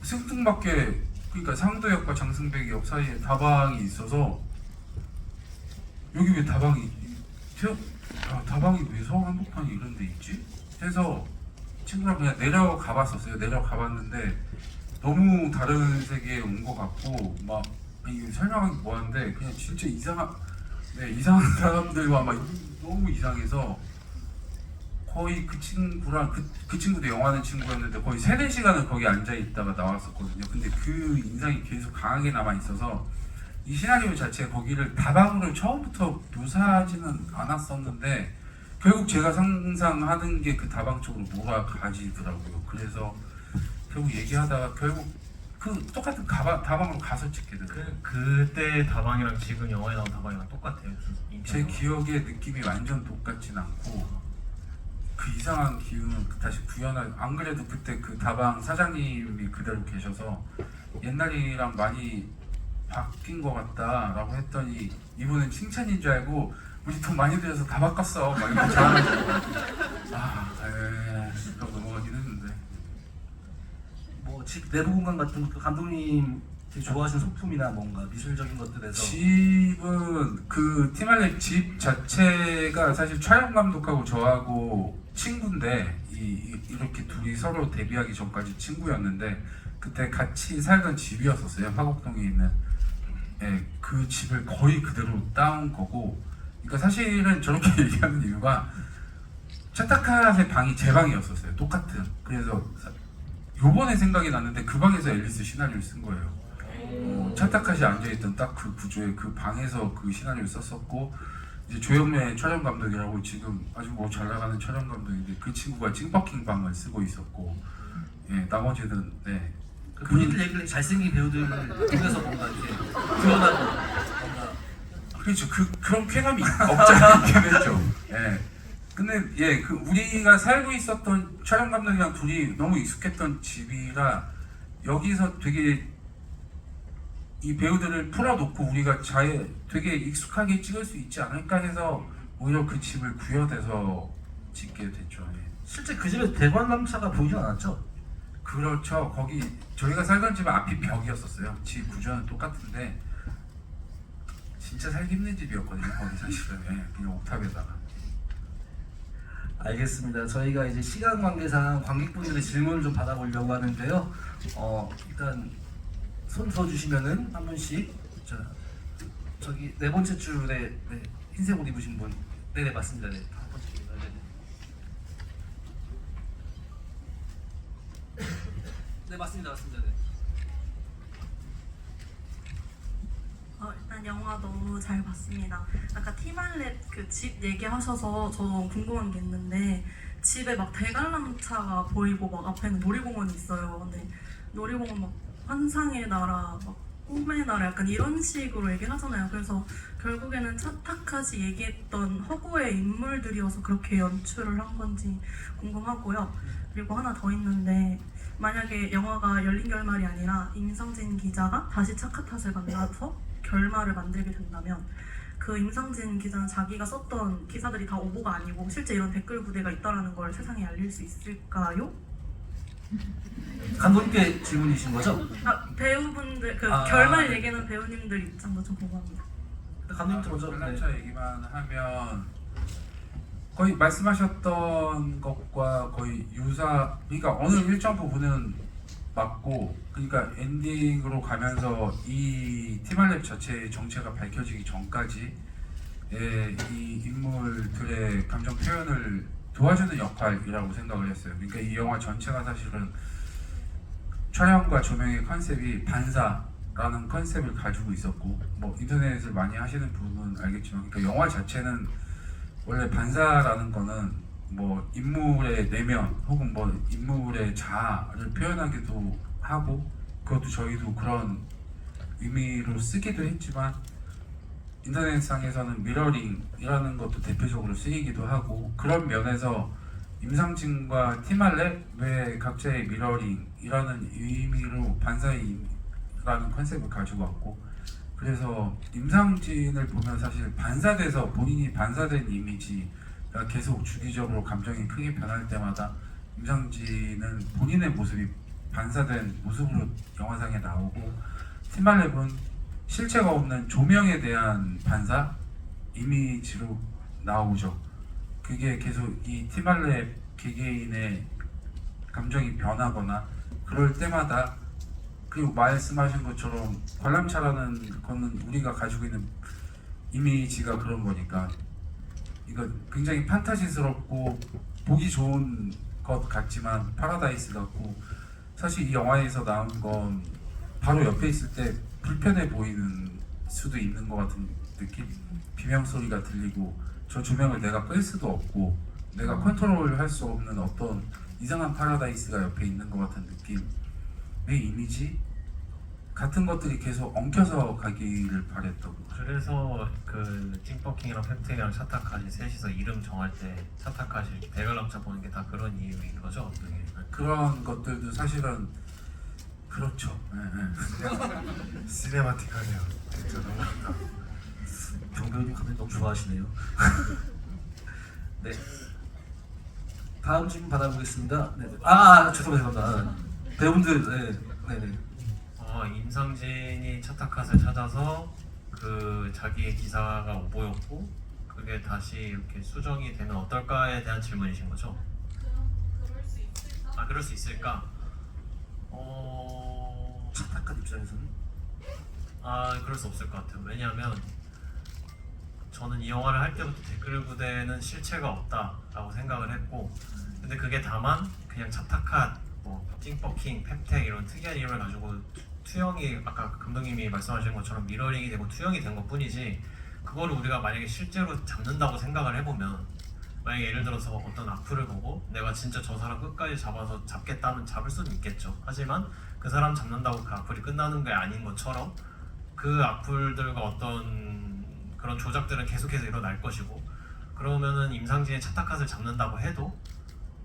생뚱맞게 그러니까 상도역과 장승백역 사이에 다방이 있어서 여기 왜 다방이 다방이 왜 서울 한복판에 이런 데 있지? 해서 친구랑 그냥 내려가 봤었어요. 내려가 봤는데 너무 다른 세계에 온 것 같고 막 이게 설명하기 뭐한데 그냥 진짜 이상한 사람들과 막 너무 이상해서 거의 그 친구랑 그 친구도 영화하는 친구였는데 거의 3-4시간을 거기 앉아 있다가 나왔었거든요. 근데 그 인상이 계속 강하게 남아 있어서 이 시나리오 자체 거기를 다방으로 처음부터 묘사하지는 않았었는데 결국 제가 상상하는 게 그 다방 쪽으로 몰아가지더라고요. 그래서 결국 얘기하다가 결국 그 똑같은 다방으로 가서 찍게 되더라고요. 그때 다방이랑 지금 영화에 나온 다방이랑 똑같아요. 제 기억의 느낌이 완전 똑같진 않고 그 이상한 기운을 다시 구현할. 안 그래도 그때 그 다방 사장님이 그대로 계셔서 옛날이랑 많이 바뀐 것 같다라고 했더니 이분은 칭찬인 줄 알고 우리 돈 많이 들여서 다 바꿨어 막 이렇게 자랑하시고 그럼 넘어가긴 했는데 뭐 집 내부 공간 같은 것도 감독님 되게 좋아하시는 소품이나 뭔가 미술적인 것들에서 집은 그 티말렉 집 자체가 사실 촬영 감독하고 저하고 친구인데 이렇게 둘이 서로 데뷔하기 전까지 친구였는데 그때 같이 살던 집이었었어요. 화곡동에 있는. 예, 그 집을 거의 그대로 따온 거고 그러니까 사실은 저렇게 얘기하는 이유가 차타카의 방이 제 방이었었어요. 똑같은. 그래서 요번에 생각이 났는데 그 방에서 앨리스 시나리오를 쓴 거예요. 차타카시 앉아있던 딱 그 구조의 그 방에서 그 시나리오를 썼었고 이제 조영래 촬영 감독이라고 지금 아주 뭐 잘 나가는 촬영 감독인데 그 친구가 찡버킹 방을 쓰고 있었고 예, 나머지는 네. 그 본인들 얘기를 잘생긴 배우들을 통해서 뭔가 이렇게 구현하고 뭔가 그렇죠. 그런 쾌감이 없지 않게 됐죠. 예. 근데 예, 그 우리가 살고 있었던 촬영 감독이랑 둘이 너무 익숙했던 집이라 여기서 되게 이 배우들을 풀어놓고 우리가 되게 익숙하게 찍을 수 있지 않을까 해서 오히려 그 집을 구현해서 짓게 됐죠. 예. 실제 그 집에 대관람차가 보이진 않았죠? 그렇죠. 거기 저희가 살던 집은 앞이 벽이었었어요. 집 구조는 똑같은데 진짜 살기 힘든 집이었거든요. 거기 사실은 그냥 옥탑에다가. 알겠습니다. 저희가 이제 시간 관계상 관객분들의 질문을 좀 받아보려고 하는데요. 일단 손 들어주시면은 한 분씩. 자, 저기 네 번째 줄에 흰색 옷 입으신 분. 네네 맞습니다. 네. 한 번씩입니다. 네 맞습니다. 맞습니다. 네. 일단 영화 너무 잘 봤습니다. 아까 티말렛 그 집 얘기하셔서 저 궁금한 게 있는데 집에 막 대관람차가 보이고 막 앞에는 놀이공원이 있어요. 근데 놀이공원 막 환상의 나라, 막 꿈의 나라 약간 이런 식으로 얘기를 하잖아요. 그래서 결국에는 차타카시 얘기했던 허구의 인물들이어서 그렇게 연출을 한 건지 궁금하고요. 그리고 하나 더 있는데 만약에 영화가 열린 결말이 아니라 임성진 기자가 다시 차카탓을 만나서 결말을 만들게 된다면 그 임상진 기자는 자기가 썼던 기사들이 다 오보가 아니고 실제 이런 댓글 부대가 있다라는 걸 세상에 알릴 수 있을까요? 감독님께 질문이신 거죠? 배우분들 그 아, 결말 네. 얘기는 배우님들 입장도 좀 궁금합니다. 감독님부터 먼저. 관람차 얘기만 하면 거의 말씀하셨던 것과 거의 유사. 그러니까 어느 일정 부분은 맞고, 그러니까 엔딩으로 가면서 이 티말랩 자체의 정체가 밝혀지기 전까지 이 인물들의 감정 표현을 도와주는 역할이라고 생각을 했어요. 그러니까 이 영화 전체가 사실은 촬영과 조명의 컨셉이 반사라는 컨셉을 가지고 있었고, 뭐 인터넷을 많이 하시는 분은 알겠지만, 그러니까 영화 자체는 원래 반사라는 거는 뭐 인물의 내면 혹은 뭐 인물의 자아를 표현하기도 하고, 그것도 저희도 그런 의미로 쓰기도 했지만 인터넷상에서는 미러링이라는 것도 대표적으로 쓰이기도 하고, 그런 면에서 임상진과 티말렛의 각자의 미러링이라는 의미로 반사이라는 컨셉을 가지고 왔고, 그래서 임상진을 보면 사실 반사돼서 본인이 반사된 이미지가 계속 주기적으로 감정이 크게 변할 때마다 임상진은 본인의 모습이 반사된 모습으로 영화상에 나오고, 티말랩은 실체가 없는 조명에 대한 반사 이미지로 나오죠. 그게 계속 이 티말랩 개개인의 감정이 변하거나 그럴 때마다, 그리고 말씀하신 것처럼 관람차라는 거는 우리가 가지고 있는 이미지가 그런 거니까 이거 굉장히 판타지스럽고 보기 좋은 것 같지만 파라다이스 같고, 사실 이 영화에서 나온 건 바로 옆에 있을 때 불편해 보이는 수도 있는 것 같은 느낌? 비명 소리가 들리고 저 조명을 내가 끌 수도 없고 내가 컨트롤할 수 없는 어떤 이상한 파라다이스가 옆에 있는 것 같은 느낌의 이미지 같은 것들이 계속 엉켜서 가기를 바랬다고. 그래서 그 찡버킹이랑 펩텍이랑 차타카시 셋이서 이름 정할 때 차타카시 이렇게 대관람차 보는 게 다 그런 이유인 거죠? 어떻게? 그런 것들도 사실은 그렇죠. 시네마틱하네요. 진짜 너무 좋다. 정배우님 감독님 너무 좋아하시네요. 네. 다음 질문 받아보겠습니다. 네. 죄송합니다. 배우분들, 네네. 임상진이 차타카를 찾아서 그 자기의 기사가 오보였고 그게 다시 이렇게 수정이 되면 어떨까에 대한 질문이신 거죠? 그럴 수 있을까? 착각한 입장에서는 그럴 수 없을 것 같아요. 왜냐하면 저는 이 영화를 할 때부터 댓글 부대는 실체가 없다라고 생각을 했고, 근데 그게 다만 그냥 차타카, 뭐 찡버킹, 펩텍 이런 특이한 이름을 가지고 투영이 아까 감독님이 말씀하신 것처럼 미러링이 되고 투영이 된 것뿐이지, 그거를 우리가 만약에 실제로 잡는다고 생각을 해보면, 만약에 예를 들어서 어떤 악플을 보고 내가 진짜 저 사람 끝까지 잡아서 잡겠다면 잡을 수는 있겠죠. 하지만 그 사람 잡는다고 그 악플이 끝나는 게 아닌 것처럼 그 악플들과 어떤 그런 조작들은 계속해서 일어날 것이고, 그러면은 임상진의 차타카를 잡는다고 해도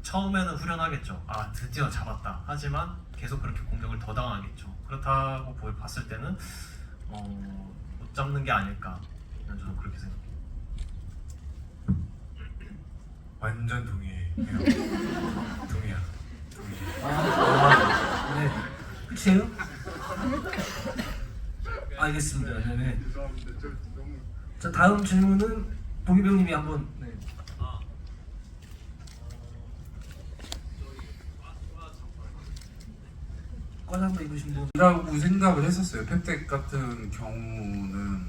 처음에는 후련하겠죠. 드디어 잡았다. 하지만 계속 그렇게 공격을 더 당하겠죠. 그렇다고 봤을 때는 못 잡는 게 아닐까, 저는 그렇게 생각해요. 완전 동의해요. 동의야. 네. 끝이에요? 알겠습니다. 네네. 죄송합니다. 저 너무 자 다음 질문은 동희 배우님이 한번. 네. 과자 한번 입으신 분. 이라고 생각을 했었어요. 펩텍 같은 경우는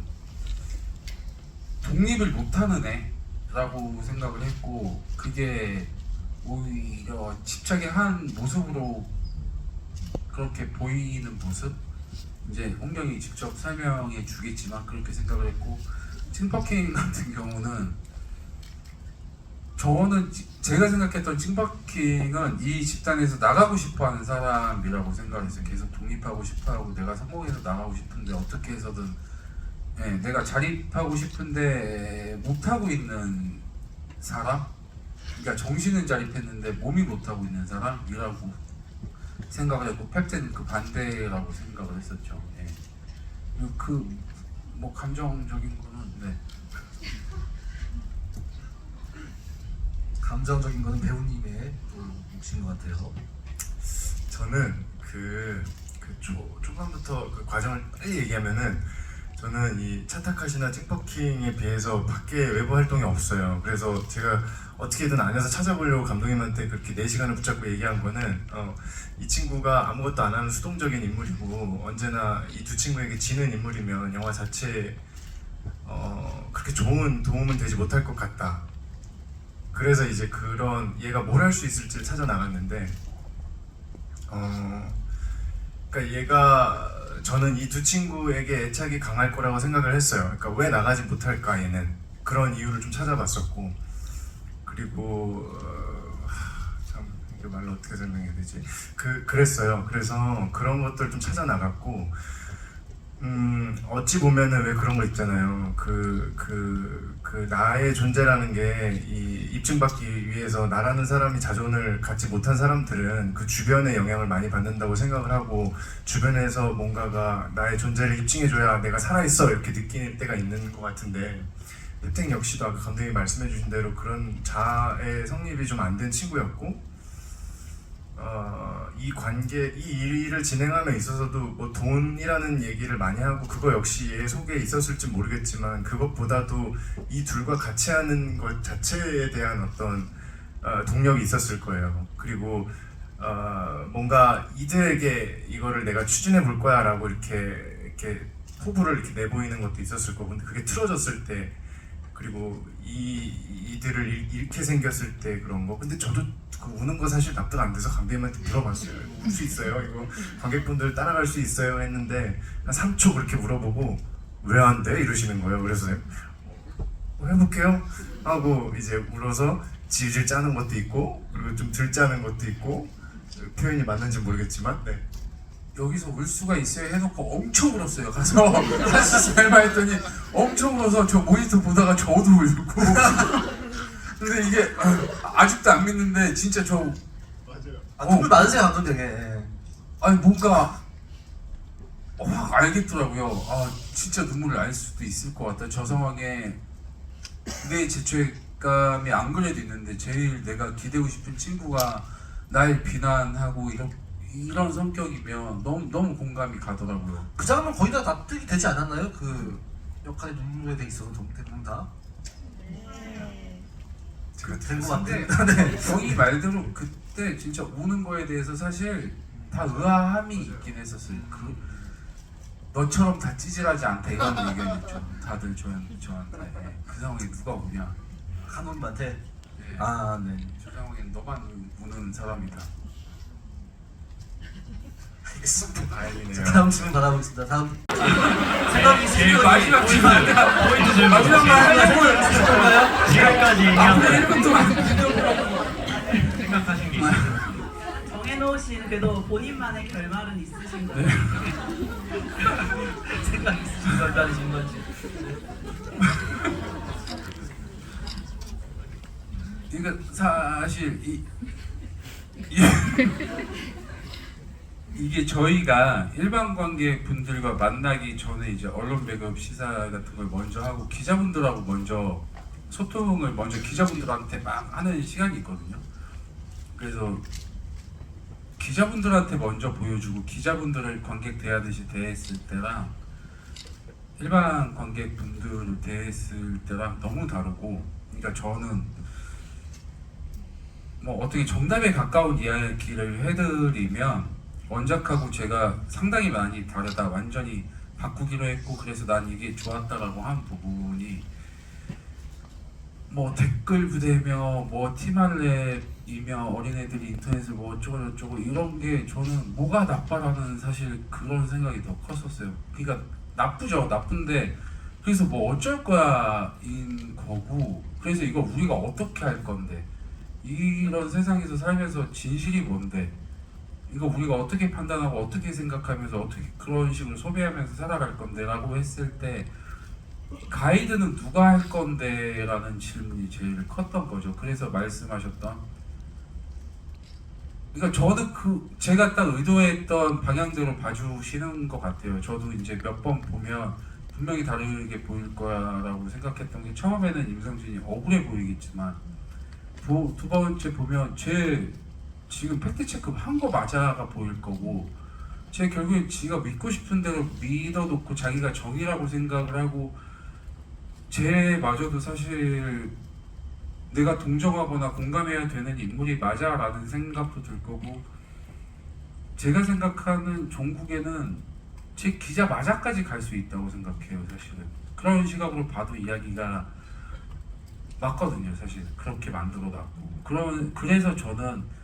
독립을 못하는 애라고 생각을 했고, 그게 오히려 집착의 한 모습으로 그렇게 보이는 모습, 이제 홍경이 직접 설명해 주겠지만 그렇게 생각을 했고, 찐퍼킹 같은 경우는 저는 제가 생각했던 찐퍼킹은 이 집단에서 나가고 싶어하는 사람이라고 생각했어요. 계속 독립하고 싶어하고 내가 성공해서 나가고 싶은데 어떻게 해서든 내가 자립하고 싶은데 못하고 있는 사람? 그러니까 정신은 자립했는데 몸이 못하고 있는 사람이라고 생각을 했고, 펩테는 그 반대라고 생각을 했었죠. 그 뭐 감정적인 거는 감정적인 거는 배우님의 몫인 것 같아요. 저는 초반부터 그 과정을 빨리 얘기하면은, 저는 이 차타카시나 찐퍼킹에 비해서 밖에 외부 활동이 없어요. 그래서 제가 어떻게든 안에서 찾아보려고 감독님한테 그렇게 4시간을 붙잡고 얘기한 거는, 이 친구가 아무것도 안 하는 수동적인 인물이고 언제나 이 두 친구에게 지는 인물이면 영화 자체에 그렇게 좋은 도움은 되지 못할 것 같다. 그래서 이제 그런 얘가 뭘 할 수 있을지를 찾아 나갔는데, 그러니까 저는 이 두 친구에게 애착이 강할 거라고 생각을 했어요. 그러니까 왜 나가지 못할까, 얘는. 그런 이유를 좀 찾아봤었고, 그리고 참 이게 말로 어떻게 설명해야 되지? 그랬어요. 그래서 그런 것들 좀 찾아 나갔고, 어찌 보면은 왜 그런 거 있잖아요. 나의 존재라는 게 입증받기 위해서 나라는 사람이 자존을 갖지 못한 사람들은 그 주변의 영향을 많이 받는다고 생각을 하고, 주변에서 뭔가가 나의 존재를 입증해줘야 내가 살아있어 이렇게 느낄 때가 있는 것 같은데, 펩텍 역시도 아까 감독님이 말씀해주신 대로 그런 자아의 성립이 좀 안 된 친구였고, 이 일을 진행함에 있어서도 뭐 돈이라는 얘기를 많이 하고, 그거 역시 얘 속에 있었을지 모르겠지만 그것보다도 이 둘과 같이 하는 것 자체에 대한 어떤 동력이 있었을 거예요. 그리고 뭔가 이들에게 이거를 내가 추진해 볼 거야 라고 이렇게 포부를 이렇게 내보이는 것도 있었을 거고, 근데 그게 틀어졌을 때, 그리고 이들을 잃게 생겼을 때 그런 거. 근데 저도 그 우는 거 사실 납득 안 돼서 감독님한테 물어봤어요. 울 수 있어요? 이거 관객분들 따라갈 수 있어요? 했는데 한 3초 그렇게 물어보고 왜 안 돼? 이러시는 거예요. 그래서 해볼게요 하고 이제 울어서 질질 짜는 것도 있고, 그리고 좀 덜 짜는 것도 있고, 표현이 맞는지 모르겠지만 여기서 울 수가 있어요 해놓고 엄청 울었어요. 가서 다시 설마했더니 엄청 울어서 저 모니터 보다가 저도 울고. 근데 이게 아직도 안 믿는데 진짜 저 맞아요. 눈물 많으세요 감독 되게. 아니 뭔가 확 알겠더라고요. 진짜 눈물을 알 수도 있을 것 같다. 저 상황에 내 죄책감이 안 그래도 있는데 제일 내가 기대고 싶은 친구가 날 비난하고 이런 성격이면 너무 공감이 가더라고요. 그 장면 거의 다 납득이 되지 않았나요? 그 역할의 눈물에 대 있어서 대부분 다. 제가 된 것 근데 같아요. 네. 경이 말대로 그때 진짜 우는 거에 대해서 사실 다 의아함이 있긴 했었어요. 너처럼 다 찌질하지 않다 이런 의견이었죠. 다들 저한테 그 상황에 누가 우냐. 감독님한테. 네. 네. 저 상황엔 너만 우는 사람이다. 알겠습니다. 다행이네요. 다음 질문 받아보겠습니다. 다음. 생각이 있으시면 마지막 질문 포인트 질문. 마지막만 해볼까요? 지금까지 앞으로 얘기한 1분 동안 생각하신 게 있어요. 정해놓으신 그래도 본인만의 결말은 있으신 거예요? 생각 있으신 건지 아니신 건지. 이거 사실 이게 저희가 일반 관객 분들과 만나기 전에 이제 언론 배급 시사 같은 걸 먼저 하고 기자분들하고 먼저 소통을 먼저 기자분들한테 막 하는 시간이 있거든요. 그래서 기자분들한테 먼저 보여주고 기자분들을 관객 대하듯이 대했을 때랑 일반 관객분들을 대했을 때랑 너무 다르고, 그러니까 저는 뭐 어떻게 정답에 가까운 이야기를 해드리면 원작하고 제가 상당히 많이 다르다, 완전히 바꾸기로 했고 그래서 난 이게 좋았다라고 한 부분이 뭐 댓글 부대며 뭐 티말랩이며 어린애들이 인터넷을 뭐 어쩌고 저쩌고 이런 게 저는 뭐가 나빠라는 사실 그런 생각이 더 컸었어요. 그러니까 나쁘죠. 나쁜데 그래서 뭐 어쩔 거야인 거고, 그래서 이거 우리가 어떻게 할 건데, 이런 세상에서 살면서 진실이 뭔데, 이거 우리가 어떻게 판단하고 어떻게 생각하면서 어떻게 그런 식으로 소비하면서 살아갈 건데 라고 했을 때 가이드는 누가 할 건데 라는 질문이 제일 컸던 거죠. 그래서 말씀하셨던, 그러니까 저도 제가 딱 의도했던 방향대로 봐주시는 것 같아요. 저도 이제 몇 번 보면 분명히 다르게 보일 거라고 생각했던 게, 처음에는 임성진이 억울해 보이겠지만 두 번째 보면 제 지금 팩트체크 한 거 맞아가 보일 거고, 제 결국에 지가 믿고 싶은 대로 믿어놓고 자기가 정의라고 생각을 하고, 쟤마저도 사실 내가 동정하거나 공감해야 되는 인물이 맞아라는 생각도 들 거고, 제가 생각하는 종국에는 제 기자 맞아까지 갈 수 있다고 생각해요. 사실은 그런 시각으로 봐도 이야기가 맞거든요. 사실 그렇게 만들어놨고, 그래서 저는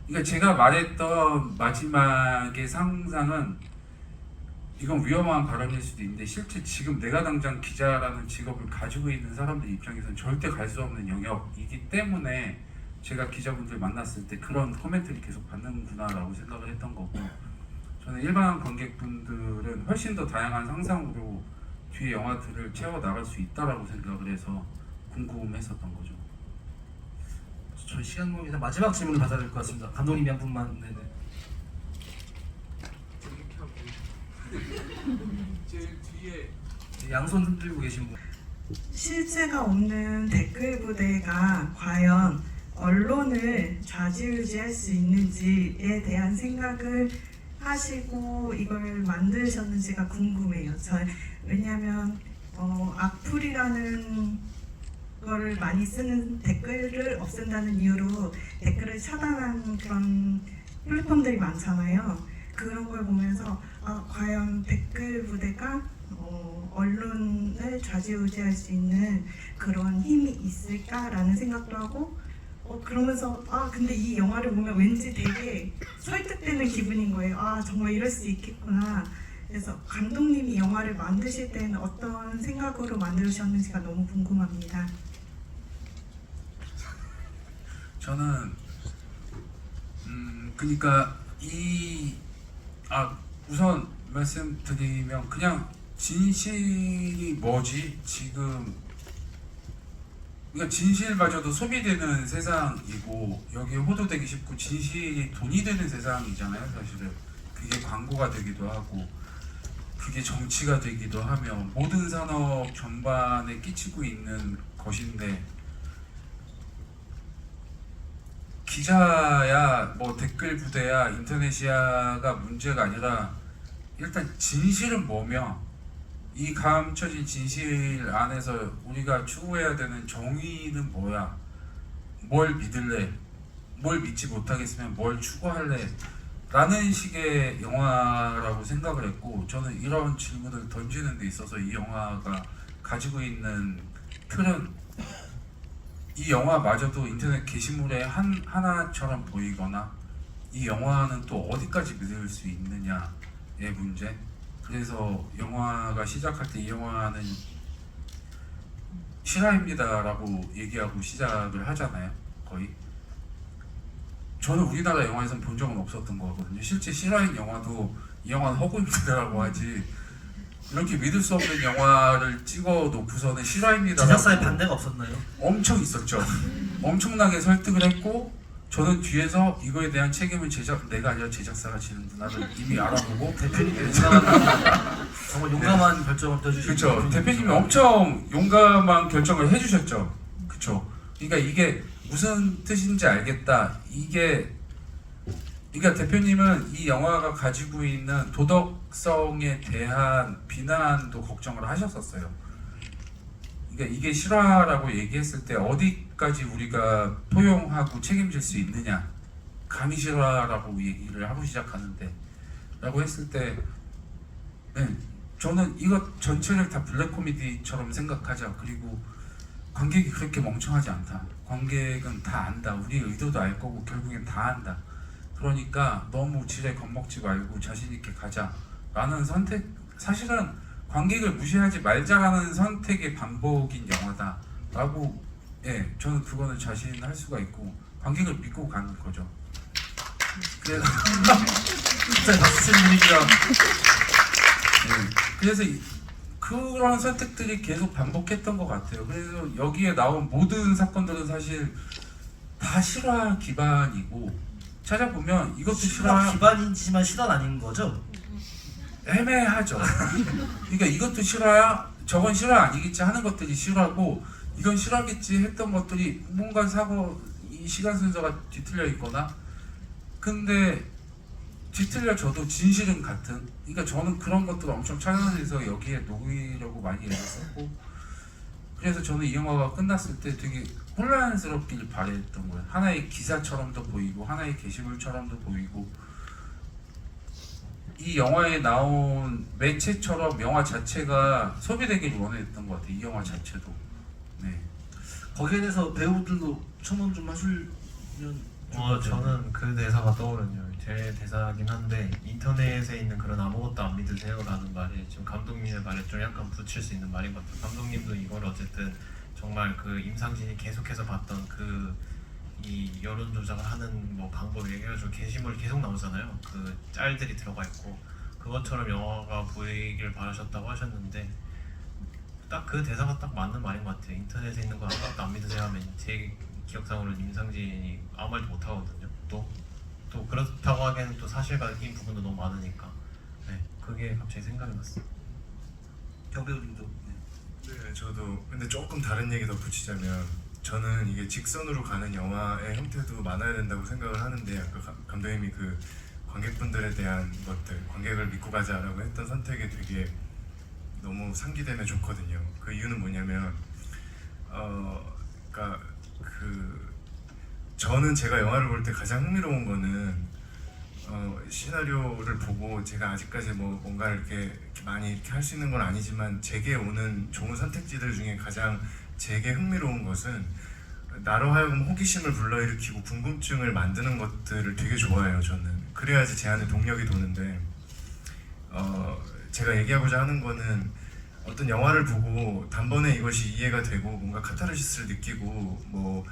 그러니까 제가 말했던 마지막의 상상은, 이건 위험한 발언일 수도 있는데 실제 지금 내가 당장 기자라는 직업을 가지고 있는 사람들 입장에서는 절대 갈 수 없는 영역이기 때문에 제가 기자분들 만났을 때 그런 코멘트를 계속 받는구나라고 생각을 했던 거고, 저는 일반 관객분들은 훨씬 더 다양한 상상으로 뒤에 영화들을 채워나갈 수 있다라고 생각을 해서 궁금했었던 거죠. 저희 시간 관계상 마지막 질문을 받아야 될 것 같습니다. 감독님이 한 분만. 네네. 제일 뒤에 양손 흔들고 계신 분. 실체가 없는 댓글 부대가 과연 언론을 좌지우지할 수 있는지에 대한 생각을 하시고 이걸 만드셨는지가 궁금해요. 왜냐하면 악플이라는 거를 많이 쓰는, 댓글을 없앤다는 이유로 댓글을 차단한 그런 플랫폼들이 많잖아요. 그런 걸 보면서 과연 댓글 부대가 언론을 좌지우지할 수 있는 그런 힘이 있을까라는 생각도 하고, 그러면서 근데 이 영화를 보면 왠지 되게 설득되는 기분인 거예요. 정말 이럴 수 있겠구나. 그래서 감독님이 영화를 만드실 때는 어떤 생각으로 만드셨는지가 너무 궁금합니다. 저는 그러니까 우선 말씀드리면, 그냥 진실이 뭐지 지금, 그러니까 진실마저도 소비되는 세상이고 여기에 호도되기 쉽고 진실이 돈이 되는 세상이잖아요. 사실은 그게 광고가 되기도 하고 그게 정치가 되기도 하며 모든 산업 전반에 끼치고 있는 것인데, 기자야 뭐 댓글 부대야 인터넷이야가 문제가 아니라 일단 진실은 뭐며, 이 감춰진 진실 안에서 우리가 추구해야 되는 정의는 뭐야, 뭘 믿을래, 뭘 믿지 못하겠으면 뭘 추구할래 라는 식의 영화라고 생각을 했고, 저는 이런 질문을 던지는 데 있어서 이 영화가 가지고 있는 틀은, 이 영화마저도 인터넷 게시물의 하나처럼 보이거나 이 영화는 또 어디까지 믿을 수 있느냐의 문제. 그래서 영화가 시작할 때 이 영화는 실화입니다라고 얘기하고 시작을 하잖아요. 거의 저는 우리나라 영화에서는 본 적은 없었던 거거든요. 실제 실화인 영화도 이 영화는 허구입니다라고 하지, 이렇게 믿을 수 없는 영화를 찍어 놓고서는 실화입니다. 제작사의 반대가 없었나요? 엄청 있었죠. 엄청나게 설득을 했고, 저는 뒤에서 이거에 대한 책임을 내가 아니라 제작사가 지는구나를 이미 알아보고 대표님이 정말 용감한 결정을 떠주신. 그렇죠. 대표님이 엄청 용감한 결정을 해주셨죠. 그렇죠. 그러니까 이게 무슨 뜻인지 알겠다. 이게 그러니까 대표님은 이 영화가 가지고 있는 도덕성에 대한 비난도 걱정을 하셨었어요. 그러니까 이게 실화라고 얘기했을 때 어디까지 우리가 포용하고 책임질 수 있느냐, 감히 실화라고 얘기를 하고 시작하는데 라고 했을 때 네, 저는 이것 전체를 다 블랙 코미디처럼 생각하자. 그리고 관객이 그렇게 멍청하지 않다. 관객은 다 안다. 우리 의도도 알 거고 결국엔 다 안다. 그러니까 너무 지레 겁먹지 말고 자신 있게 가자 라는 선택, 사실은 관객을 무시하지 말자라는 선택의 반복인 영화다 라고, 예, 저는 그거는 자신할 수가 있고 관객을 믿고 가는 거죠. 그래서 진짜 박수 치는 분위기가. 네, 그래서 그런 선택들이 계속 반복했던 것 같아요. 그래서 여기에 나온 모든 사건들은 사실 다 실화 기반이고, 찾아보면 이것도 실화 실화 기반이지만 실화는 아닌 거죠? 애매하죠. 그러니까 이것도 실화야, 저건 실화 아니겠지 하는 것들이 실화고, 이건 실화겠지 했던 것들이 뭔가 사고 이 시간 순서가 뒤틀려 있거나, 근데 뒤틀려져도 진실은 같은. 그러니까 저는 그런 것들을 엄청 찾아내서 여기에 녹이려고 많이 애를 썼고, 그래서 저는 이 영화가 끝났을 때 되게 혼란스럽길 바랬던 거예요. 하나의 기사처럼도 보이고 하나의 게시물처럼도 보이고, 이 영화에 나온 매체처럼 영화 자체가 소비되길 원했던 것 같아요. 이 영화 자체도. 네. 거기에 대해서 배우들도 첨언 좀 하시면. 저는 그 대사가 떠오르네요. 제 대사긴 한데, 인터넷에 있는 그런 아무것도 안 믿으세요라는 말이 지금 감독님의 말에 좀 약간 붙일 수 있는 말인 것 같아요. 감독님도 이걸 어쨌든 정말 그 임상진이 계속해서 봤던 그 이 여론 조작을 하는 뭐 방법 얘기해가지고 게시물이 계속 나오잖아요. 그 짤들이 들어가 있고, 그것처럼 영화가 보이길 바라셨다고 하셨는데, 딱 그 대사가 딱 맞는 말인 것 같아요. 인터넷에 있는 거 아무것도 안 믿으세요 하면 제 기억상으로는 임상진이 아무 말도 못 하거든요. 또 그렇다고 하기에는 또 사실관계인 부분도 너무 많으니까, 네, 그게 갑자기 생각이 났어요. 경배우님도. 네, 저도 근데 조금 다른 얘기 덧붙이자면, 저는 이게 직선으로 가는 영화의 형태도 많아야 된다고 생각을 하는데, 아까 감독님이 그 관객분들에 대한 것들, 관객을 믿고 가자라고 했던 선택이 되게 너무 상기되면 좋거든요. 그 이유는 뭐냐면, 그러니까 저는 제가 영화를 볼 때 가장 흥미로운 거는 시나리오를 보고, 제가 아직까지 뭔가 이렇게 많이 이렇게 할 수 있는 건 아니지만 제게 오는 좋은 선택지들 중에 가장 제게 흥미로운 것은, 나로 하여금 호기심을 불러일으키고 궁금증을 만드는 것들을 되게 좋아해요. 저는 그래야지 제 안에 동력이 도는데, 제가 얘기하고자 하는 거는, 어떤 영화를 보고 단번에 이것이 이해가 되고 뭔가 카타르시스를 느끼고 뭐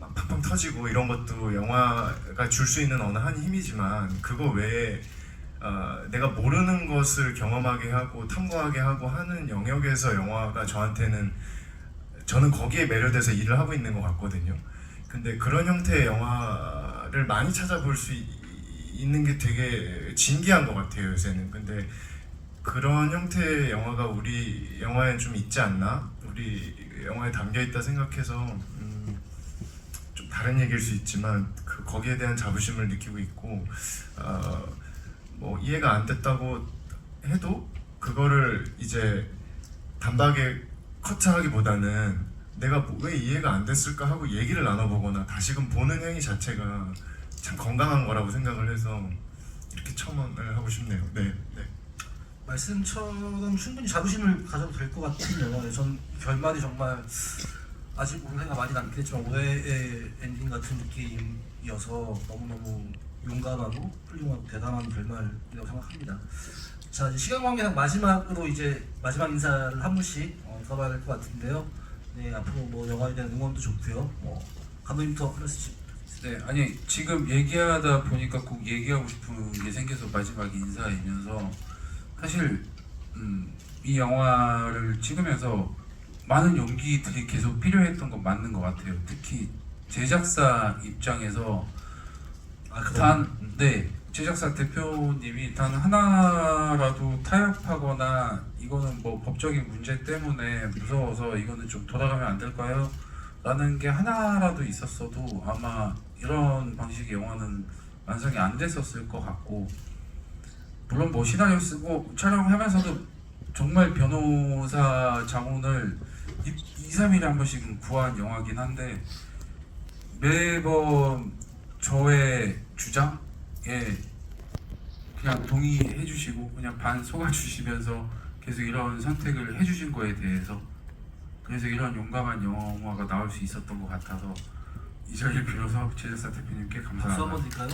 막 팡팡 터지고 이런 것도 영화가 줄 수 있는 어느 한 힘이지만, 그거 외에 내가 모르는 것을 경험하게 하고 탐구하게 하고 하는 영역에서 영화가 저는 거기에 매료돼서 일을 하고 있는 것 같거든요. 근데 그런 형태의 영화를 많이 찾아볼 수 있는 게 되게 진기한 것 같아요, 요새는. 근데 그런 형태의 영화가 우리 영화에 좀 있지 않나? 우리 영화에 담겨있다 생각해서 좀 다른 얘기일 수 있지만 거기에 대한 자부심을 느끼고 있고, 뭐 이해가 안 됐다고 해도 그거를 이제 단박에 커트하기보다는 내가 왜 이해가 안 됐을까 하고 얘기를 나눠보거나 다시금 보는 행위 자체가 참 건강한 거라고 생각을 해서 이렇게 첨언을 하고 싶네요. 네. 말씀처럼 충분히 자부심을 가져도 될 것 같은 영화예요. 전 결말이 정말 아직 올해가 많이 남긴 했지만 올해의 엔딩 같은 느낌이어서 너무너무 용감하고 훌륭하고 대단한 결말이라고 생각합니다. 자, 이제 시간 관계상 마지막으로 이제 마지막 인사를 한 분씩 들어봐야 될 것 같은데요. 네, 앞으로 뭐 영화에 대한 응원도 좋고요. 감독님부터 한 말씀. 네, 아니 지금 얘기하다 보니까 꼭 얘기하고 싶은 게 생겨서 마지막 인사이면서, 사실 이 영화를 찍으면서 많은 용기들이 계속 필요했던 건 맞는 것 같아요. 특히 제작사 입장에서 제작사 대표님이 단 하나라도 타협하거나 이거는 뭐 법적인 문제 때문에 무서워서 이거는 좀 돌아가면 안 될까요? 라는 게 하나라도 있었어도 아마 이런 방식의 영화는 완성이 안 됐었을 것 같고, 물론 뭐 시나리오 쓰고 촬영하면서도 정말 변호사 자문을 2-3일에 한 번씩 구한 영화긴 한데, 매번 저의 주장에 그냥 동의해 주시고 그냥 반 속아 주시면서 계속 이런 선택을 해 주신 거에 대해서, 그래서 이런 용감한 영화가 나올 수 있었던 것 같아서 이 자리를 빌어서 제작사 대표님께 박수 감사합니다. 한번 드릴까요?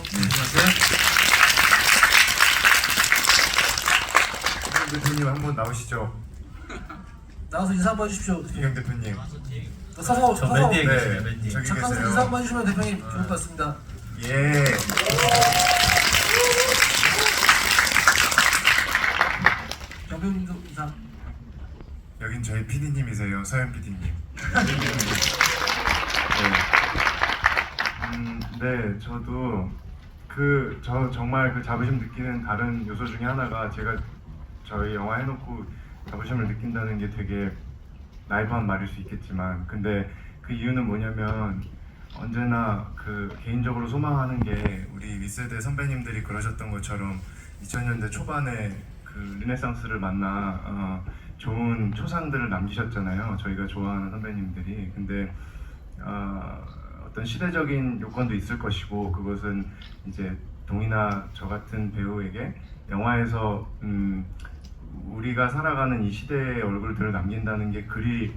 이경 대표님 한번 나오시죠. 나와서 인사 한번 해주십시오. 이경 대표님. 서서 저 맨 뒤에 네, 계시네요. 맨 뒤에. 저기 잠깐 계세요. 인사 한번 해주시면 대표님 좋을 것 같습니다. 예. 정배우님도 인사. 여긴 저희 PD님이세요, 서현 PD님. 네, 저도 저 정말 그 자부심 느끼는 다른 요소 중에 하나가, 제가 저희 영화 해놓고 자부심을 느낀다는 게 되게 나이브한 말일 수 있겠지만, 근데 그 이유는 뭐냐면 언제나 그 개인적으로 소망하는 게, 우리 윗세대 선배님들이 그러셨던 것처럼 2000년대 초반에 그 르네상스를 만나 좋은 초상들을 남기셨잖아요, 저희가 좋아하는 선배님들이. 근데 어떤 시대적인 요건도 있을 것이고, 그것은 이제 동이나 저 같은 배우에게 영화에서 우리가 살아가는 이 시대의 얼굴들을 남긴다는 게 그리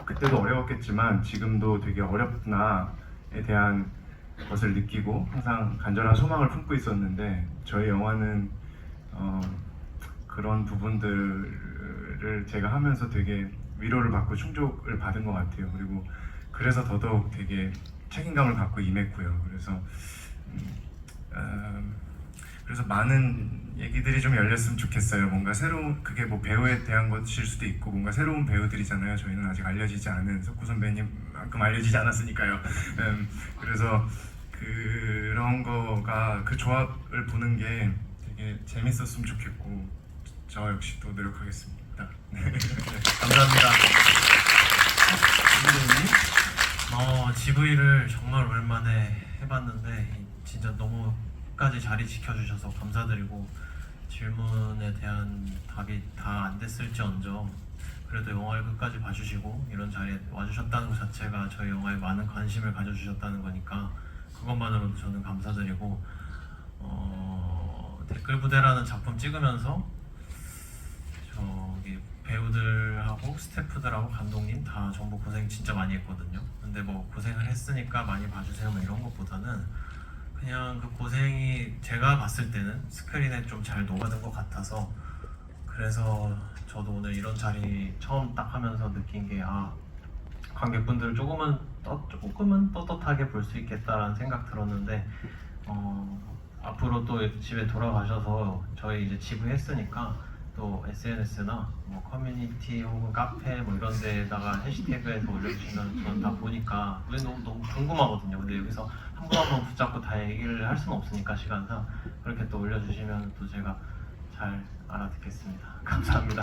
그때도 어려웠겠지만 지금도 되게 어렵구나에 대한 것을 느끼고 항상 간절한 소망을 품고 있었는데, 저희 영화는 그런 부분들을 제가 하면서 되게 위로를 받고 충족을 받은 것 같아요. 그리고 그래서 더더욱 되게 책임감을 갖고 임했고요. 그래서 많은 얘기들이 좀 열렸으면 좋겠어요. 뭔가 새로운, 그게 뭐 배우에 대한 것일 수도 있고, 뭔가 새로운 배우들이잖아요. 저희는 아직 알려지지 않은, 석구 선배님만큼 알려지지 않았으니까요. 그래서 그런 거가, 그 조합을 보는 게 되게 재밌었으면 좋겠고, 저 역시 또 노력하겠습니다. 감사합니다. GV를 정말 오랜만에 해봤는데 진짜 너무 끝까지 자리 지켜주셔서 감사드리고, 질문에 대한 답이 다 안 됐을지언정 그래도 영화를 끝까지 봐주시고 이런 자리에 와주셨다는 것 자체가 저희 영화에 많은 관심을 가져주셨다는 거니까 그것만으로도 저는 감사드리고, 댓글 부대라는 작품 찍으면서 저기 배우들하고 스태프들하고 감독님 다 전부 고생 진짜 많이 했거든요. 근데 뭐 고생을 했으니까 많이 봐주세요 뭐 이런 것보다는 그냥 그 고생이 제가 봤을 때는 스크린에 좀 잘 녹아든 것 같아서, 그래서 저도 오늘 이런 자리 처음 딱 하면서 느낀 게, 관객분들을 조금은 떳떳하게 볼 수 있겠다라는 생각 들었는데, 앞으로 또 집에 돌아가셔서 저희 이제 GV 했으니까 또 SNS나 뭐 커뮤니티 혹은 카페 뭐 이런 데다가 해시태그에서 올려주시면 저는 다 보니까 너무 궁금하거든요. 근데 여기서 한 분 한 분 붙잡고 다 얘기를 할 수는 없으니까 시간상 그렇게 또 올려주시면 또 제가 잘 알아듣겠습니다. 감사합니다.